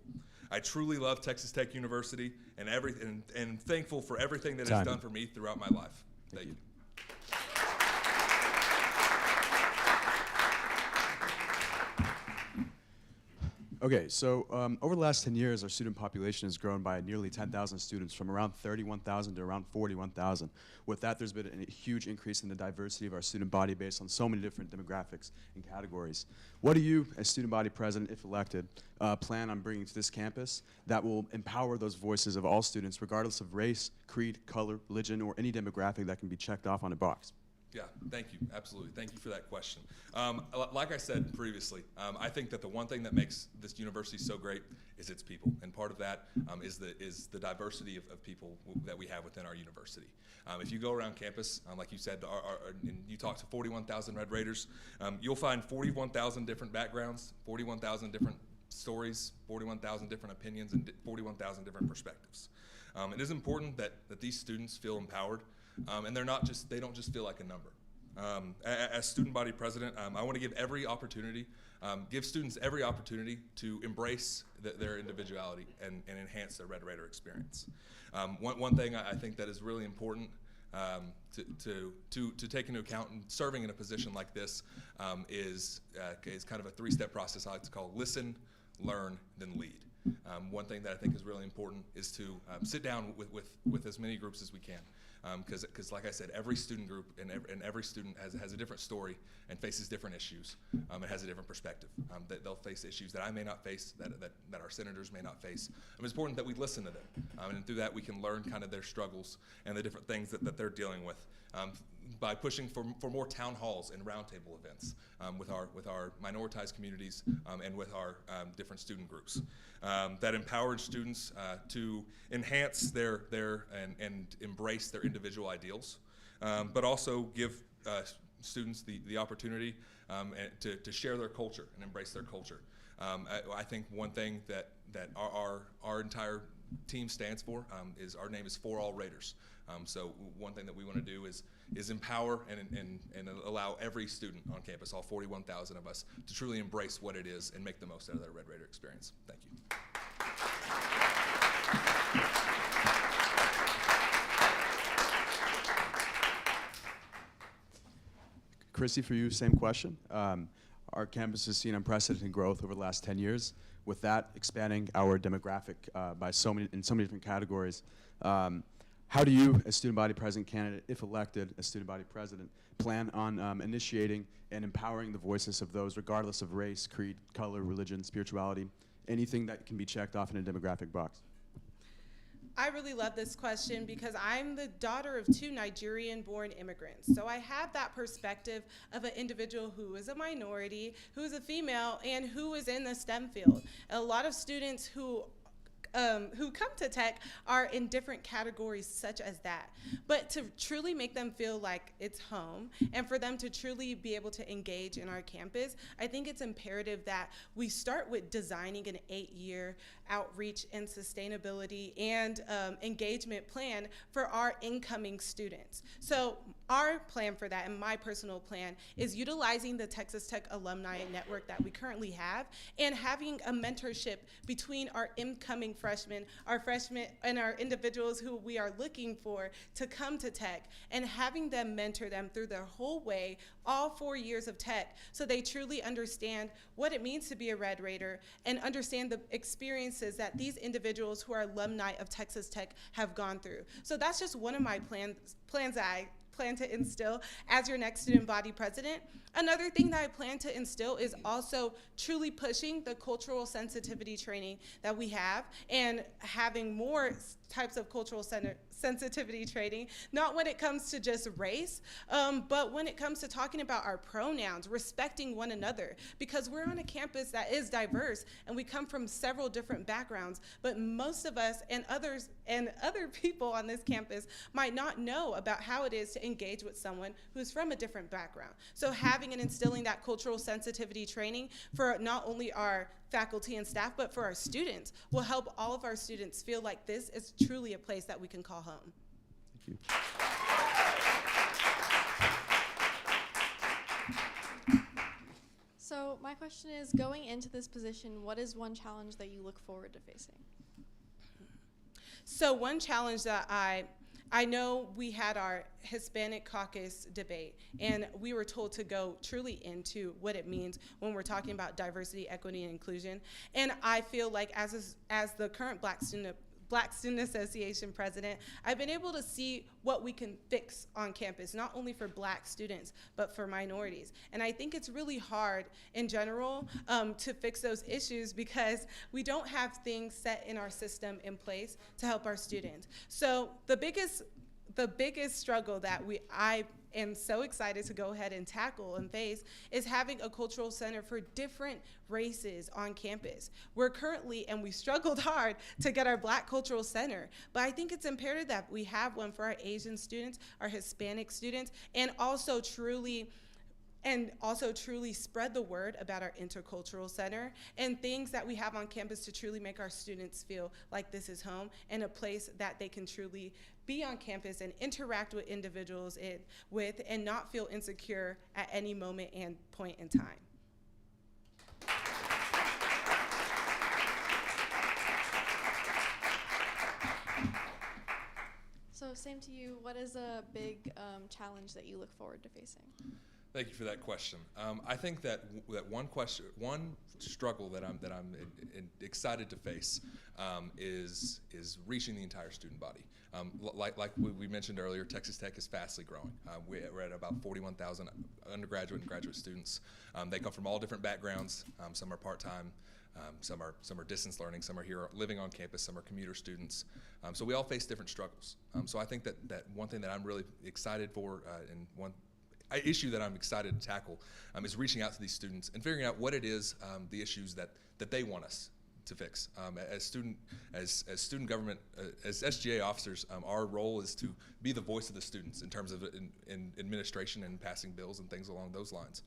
I truly love Texas Tech University and thankful for everything that it's done for me throughout my life. Thank you. Okay, so over the last 10 years, our student population has grown by nearly 10,000 students, from around 31,000 to around 41,000. With that, there's been a huge increase in the diversity of our student body based on so many different demographics and categories. What do you, as student body president, if elected, plan on bringing to this campus that will empower those voices of all students, regardless of race, creed, color, religion, or any demographic that can be checked off on a box? Yeah, thank you. Absolutely. Thank you for that question. Like I said previously, I think that the one thing that makes this university so great is its people, and part of that is the diversity of people that we have within our university. If you go around campus, like you said, and you talk to 41,000 Red Raiders, you'll find 41,000 different backgrounds, 41,000 different stories, 41,000 different opinions, and 41,000 different perspectives. It is important that these students feel empowered. And they don't just feel like a number. As student body president, I want to give students every opportunity to embrace their individuality and enhance their Red Raider experience. One thing I think that is really important to take into account in serving in a position like this is kind of a 3-step process I like to call listen, learn, then lead. One thing that I think is really important is to sit down with as many groups as we can. Because like I said, every student group and every student has a different story and faces different issues and has a different perspective. That they'll face issues that I may not face, that our senators may not face. It's important that we listen to them, and through that we can learn kind of their struggles and the different things that they're dealing with. By pushing for more town halls and roundtable events with our minoritized communities and with our different student groups that empower students to enhance their and embrace their individual ideals, but also give students the opportunity to share their culture and embrace their culture. I think one thing that our entire team stands for is our name is For All Raiders. So one thing that we want to do is empower and allow every student on campus, all 41,000 of us, to truly embrace what it is and make the most out of their Red Raider experience. Thank you. Chrissy, for you, same question. Our campus has seen unprecedented growth over the last 10 years. With that, expanding our demographic in so many different categories. How do you, as student body president candidate, if elected as student body president, plan on initiating and empowering the voices of those regardless of race, creed, color, religion, spirituality, anything that can be checked off in a demographic box? I really love this question because I'm the daughter of 2 Nigerian-born immigrants. So I have that perspective of an individual who is a minority, who is a female, and who is in the STEM field. A lot of students who come to tech are in different categories such as that. But to truly make them feel like it's home and for them to truly be able to engage in our campus, I think it's imperative that we start with designing an 8-year outreach and sustainability and engagement plan for our incoming students. So our plan for that, and my personal plan, is utilizing the Texas Tech alumni network that we currently have and having a mentorship between our incoming freshmen, and our individuals who we are looking for to come to tech, and having them mentor them through their whole way, all 4 years of tech, so they truly understand what it means to be a Red Raider and understand the experiences that these individuals who are alumni of Texas Tech have gone through. So that's just one of my plans that I plan to instill as your next student body president. Another thing that I plan to instill is also truly pushing the cultural sensitivity training that we have and having more types of cultural sensitivity training, not when it comes to just race, but when it comes to talking about our pronouns, respecting one another, because we're on a campus that is diverse and we come from several different backgrounds, but most of us and other people on this campus might not know about how it is to engage with someone who's from a different background. So having and instilling that cultural sensitivity training for not only our faculty and staff, but for our students, will help all of our students feel like this is truly a place that we can call home. Thank you. So my question is, going into this position, what is one challenge that you look forward to facing? So one challenge that I know we had our Hispanic caucus debate, and we were told to go truly into what it means when we're talking about diversity, equity, and inclusion. And I feel like as the current Black Student Association president, I've been able to see what we can fix on campus, not only for Black students, but for minorities. And I think it's really hard in general to fix those issues because we don't have things set in our system in place to help our students. So the biggest struggle that I am so excited to go ahead and tackle and face is having a cultural center for different races on campus. We're currently, and we struggled hard to get our Black cultural center, but I think it's imperative that we have one for our Asian students, our Hispanic students, and also truly spread the word about our intercultural center and things that we have on campus to truly make our students feel like this is home and a place that they can truly be on campus and interact with individuals and not feel insecure at any moment and point in time. So same to you, what is a big challenge that you look forward to facing? Thank you for that question. I think that one struggle that I'm excited to face is reaching the entire student body. Like we mentioned earlier, Texas Tech is fastly growing. We're at about 41,000 undergraduate and graduate students. They come from all different backgrounds. Some are part-time. Some are distance learning, some are here living on campus, some are commuter students. So we all face different struggles. So I think that one thing that I'm really excited for, and one issue that I'm excited to tackle, is reaching out to these students and figuring out what it is, the issues that they want us to fix. As student government, as SGA officers, our role is to be the voice of the students in terms of in administration and passing bills and things along those lines.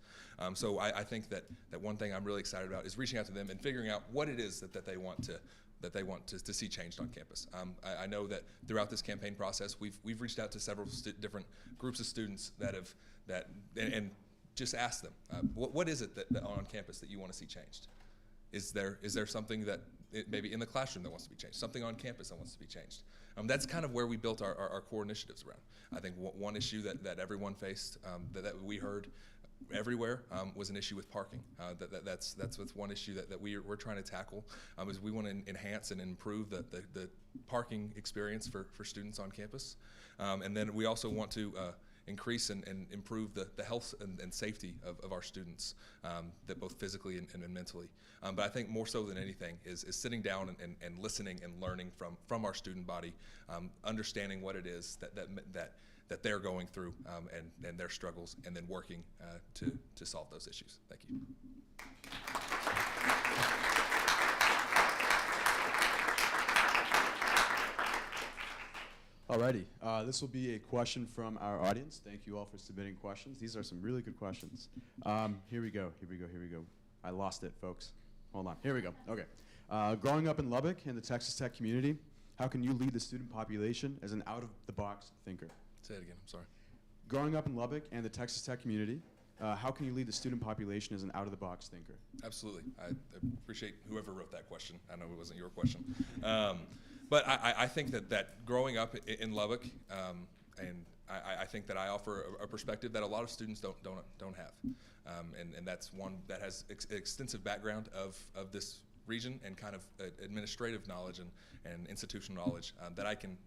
So I think that one thing I'm really excited about is reaching out to them and figuring out what it is that they want to see changed on campus. I know that throughout this campaign process, we've reached out to several different groups of students and just asked them, what is it that on campus that you want to see changed? Is there something that maybe in the classroom that wants to be changed, something on campus that wants to be changed? That's kind of where we built our core initiatives around. I think one issue that everyone faced, that we heard everywhere, was an issue with parking. That's one issue that we're trying to tackle, is we want to enhance and improve the parking experience for students on campus. And then we also want to increase and improve the health and safety of our students, that both physically and mentally. But I think more so than anything is sitting down and listening and learning from our student body, understanding what it is that they're going through, and their struggles, and then working to solve those issues. Thank you. Alrighty, this will be a question from our audience. Thank you all for submitting questions. These are some really good questions. Here we go. I lost it, folks. Hold on. Here we go. Okay. Growing up in Lubbock in the Texas Tech community, how can you lead the student population as an out-of-the-box thinker? Say it again. I'm sorry. Growing up in Lubbock and the Texas Tech community, how can you lead the student population as an out-of-the-box thinker? Absolutely. I appreciate whoever wrote that question. I know it wasn't your question. But I think that growing up in Lubbock, and I think that I offer a perspective that a lot of students don't have, and that's one that has extensive background of this region and kind of administrative knowledge and institutional knowledge that I can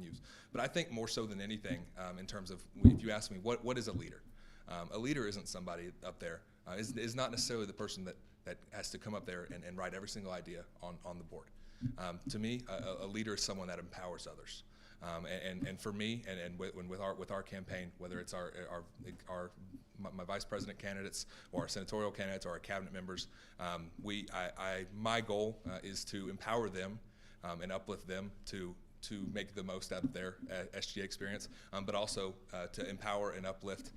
use. But I think more so than anything, in terms of, if you ask me what is a leader, a leader isn't somebody up there, is not necessarily the person that has to come up there and write every single idea on the board. To me, a leader is someone that empowers others. And for me, and with our campaign, whether it's my vice president candidates or our senatorial candidates or our cabinet members, my goal is to empower them and uplift them to make the most out of their SGA experience, but also to empower and uplift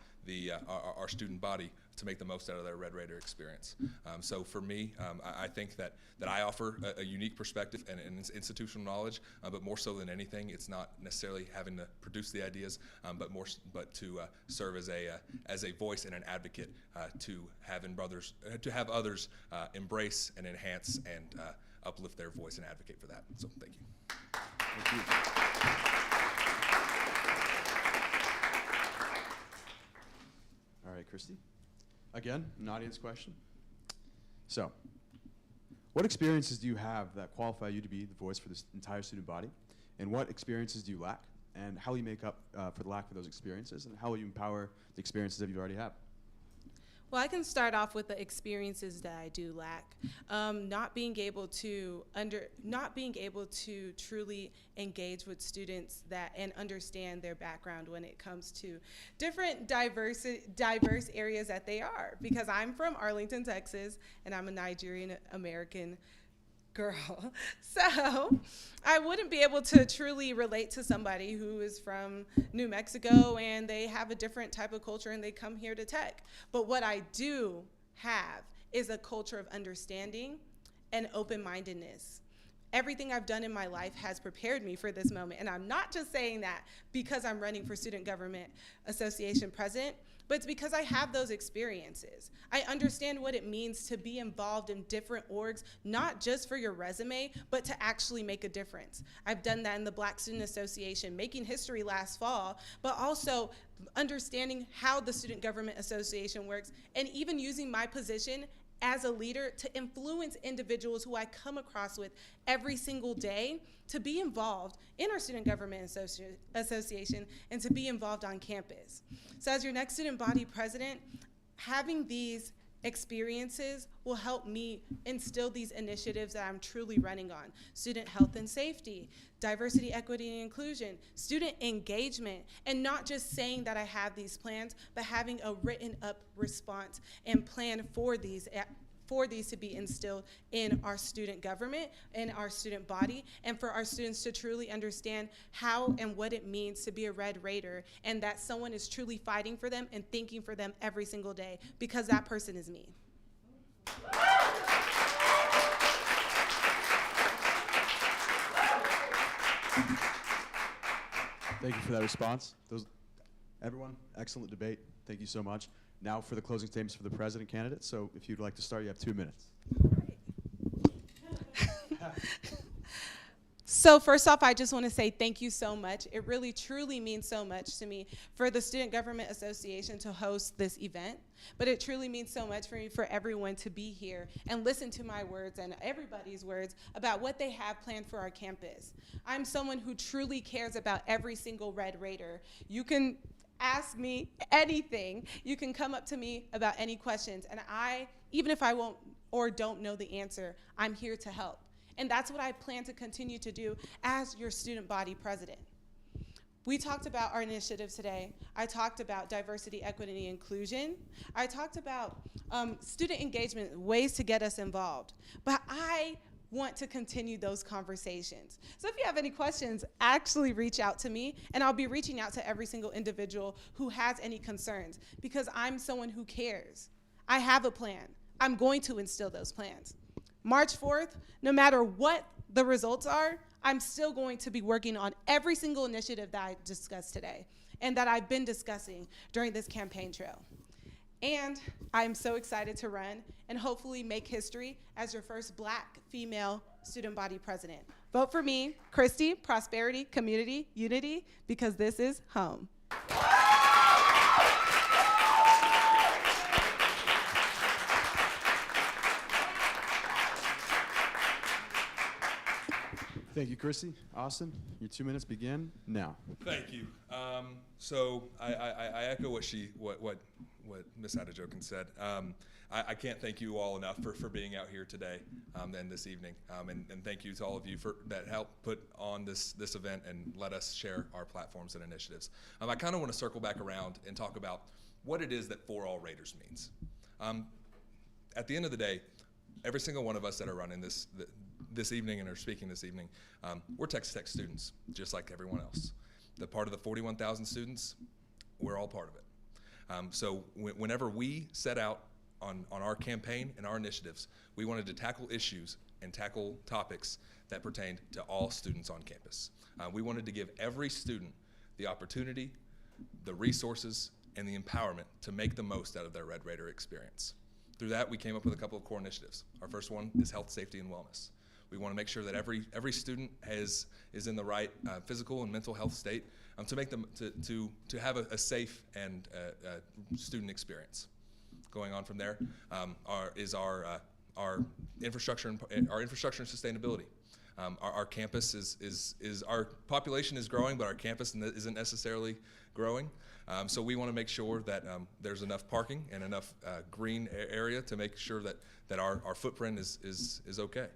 our student body to make the most out of their Red Raider experience. So for me, I think that I offer a unique perspective and institutional knowledge, but more so than anything, it's not necessarily having to produce the ideas, but to serve as a voice and an advocate to have others embrace and enhance and uplift their voice and advocate for that. So thank you. Thank you. All right, Christy. Again, an audience question. So, what experiences do you have that qualify you to be the voice for this entire student body? And what experiences do you lack? And how will you make up for the lack of those experiences? And how will you empower the experiences that you already have? Well, I can start off with the experiences that I do lack. Not being able to truly engage with students and understand their background when it comes to different diverse areas that they are. Because I'm from Arlington, Texas, and I'm a Nigerian American girl. So I wouldn't be able to truly relate to somebody who is from New Mexico and they have a different type of culture and they come here to Tech. But what I do have is a culture of understanding and open-mindedness. Everything I've done in my life has prepared me for this moment. And I'm not just saying that because I'm running for Student Government Association president, but it's because I have those experiences. I understand what it means to be involved in different orgs, not just for your resume, but to actually make a difference. I've done that in the Black Student Association, making history last fall, but also understanding how the Student Government Association works, and even using my position as a leader to influence individuals who I come across with every single day to be involved in our Student Government Association and to be involved on campus. So as your next student body president, having these experiences will help me instill these initiatives that I'm truly running on. Student health and safety, diversity, equity, and inclusion, student engagement, and not just saying that I have these plans, but having a written up response and plan for these to be instilled in our student government, in our student body, and for our students to truly understand how and what it means to be a Red Raider, and that someone is truly fighting for them and thinking for them every single day, because that person is me. Thank you for that response. Everyone, excellent debate. Thank you so much. Now for the closing statements for the president candidate. So if you'd like to start, you have 2 minutes. So first off, I just want to say thank you so much. It really, truly means so much to me for the Student Government Association to host this event. But it truly means so much for me, for everyone to be here and listen to my words and everybody's words about what they have planned for our campus. I'm someone who truly cares about every single Red Raider. You can ask me anything. You can come up to me about any questions, and even if I won't or don't know the answer, I'm here to help. And that's what I plan to continue to do as your student body president. We talked about our initiatives today. I talked about diversity, equity, and inclusion. I talked about student engagement, ways to get us involved. But I want to continue those conversations. So if you have any questions, actually reach out to me, and I'll be reaching out to every single individual who has any concerns, because I'm someone who cares. I have a plan. I'm going to instill those plans. March 4th, no matter what the results are, I'm still going to be working on every single initiative that I discussed today and that I've been discussing during this campaign trail. And I'm so excited to run and hopefully make history as your first Black female student body president. Vote for me, Christy, prosperity, community, unity, because this is home. Thank you, Chrissy. Austin, your 2 minutes begin now. Thank you. So I echo what Ms. Adejokin said. I can't thank you all enough for being out here today and this evening. And thank you to all of you that helped put on this event and let us share our platforms and initiatives. I kind of want to circle back around and talk about what it is that For All Raiders means. At the end of the day, every single one of us that are running this evening and are speaking this evening, we're Texas Tech students, just like everyone else. The part of the 41,000 students, we're all part of it. So whenever we set out on our campaign and our initiatives, we wanted to tackle issues and tackle topics that pertained to all students on campus. We wanted to give every student the opportunity, the resources, and the empowerment to make the most out of their Red Raider experience. Through that, we came up with a couple of core initiatives. Our first one is health, safety, and wellness. We want to make sure that every student is in the right physical and mental health state to make them to have a safe and student experience. Going on from there is our infrastructure and sustainability. Our campus is our population is growing, but our campus isn't necessarily growing. So we want to make sure that there's enough parking and enough green area to make sure that our footprint is okay.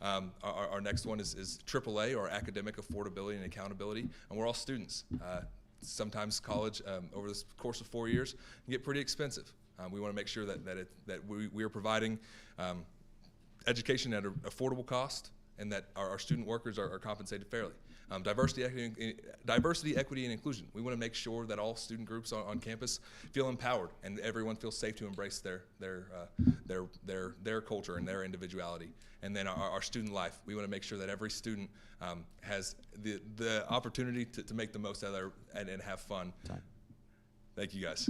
Our next one is AAA, or academic affordability and accountability, and we're all students. Sometimes college, over the course of 4 years, can get pretty expensive. We want to make sure that we are providing education at an affordable cost, and that our student workers are compensated fairly. Diversity, equity, and inclusion. We want to make sure that all student groups on campus feel empowered and everyone feels safe to embrace their culture and their individuality. And then our student life. We want to make sure that every student has the opportunity to make the most out of and have fun. Thank you, guys.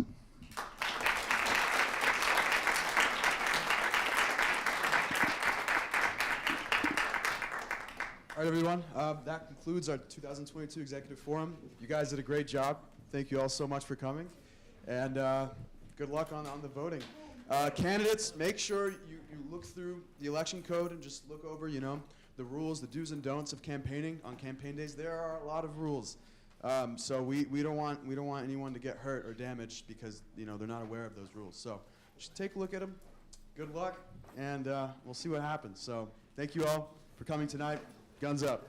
right, everyone. That concludes our 2022 Executive Forum. You guys did a great job. Thank you all so much for coming. And good luck on the voting. Candidates, make sure you look through the election code and just look over, the rules, the do's and don'ts of campaigning on campaign days. There are a lot of rules. So we don't want anyone to get hurt or damaged because they're not aware of those rules. So just take a look at them. Good luck, and we'll see what happens. So thank you all for coming tonight. Guns up.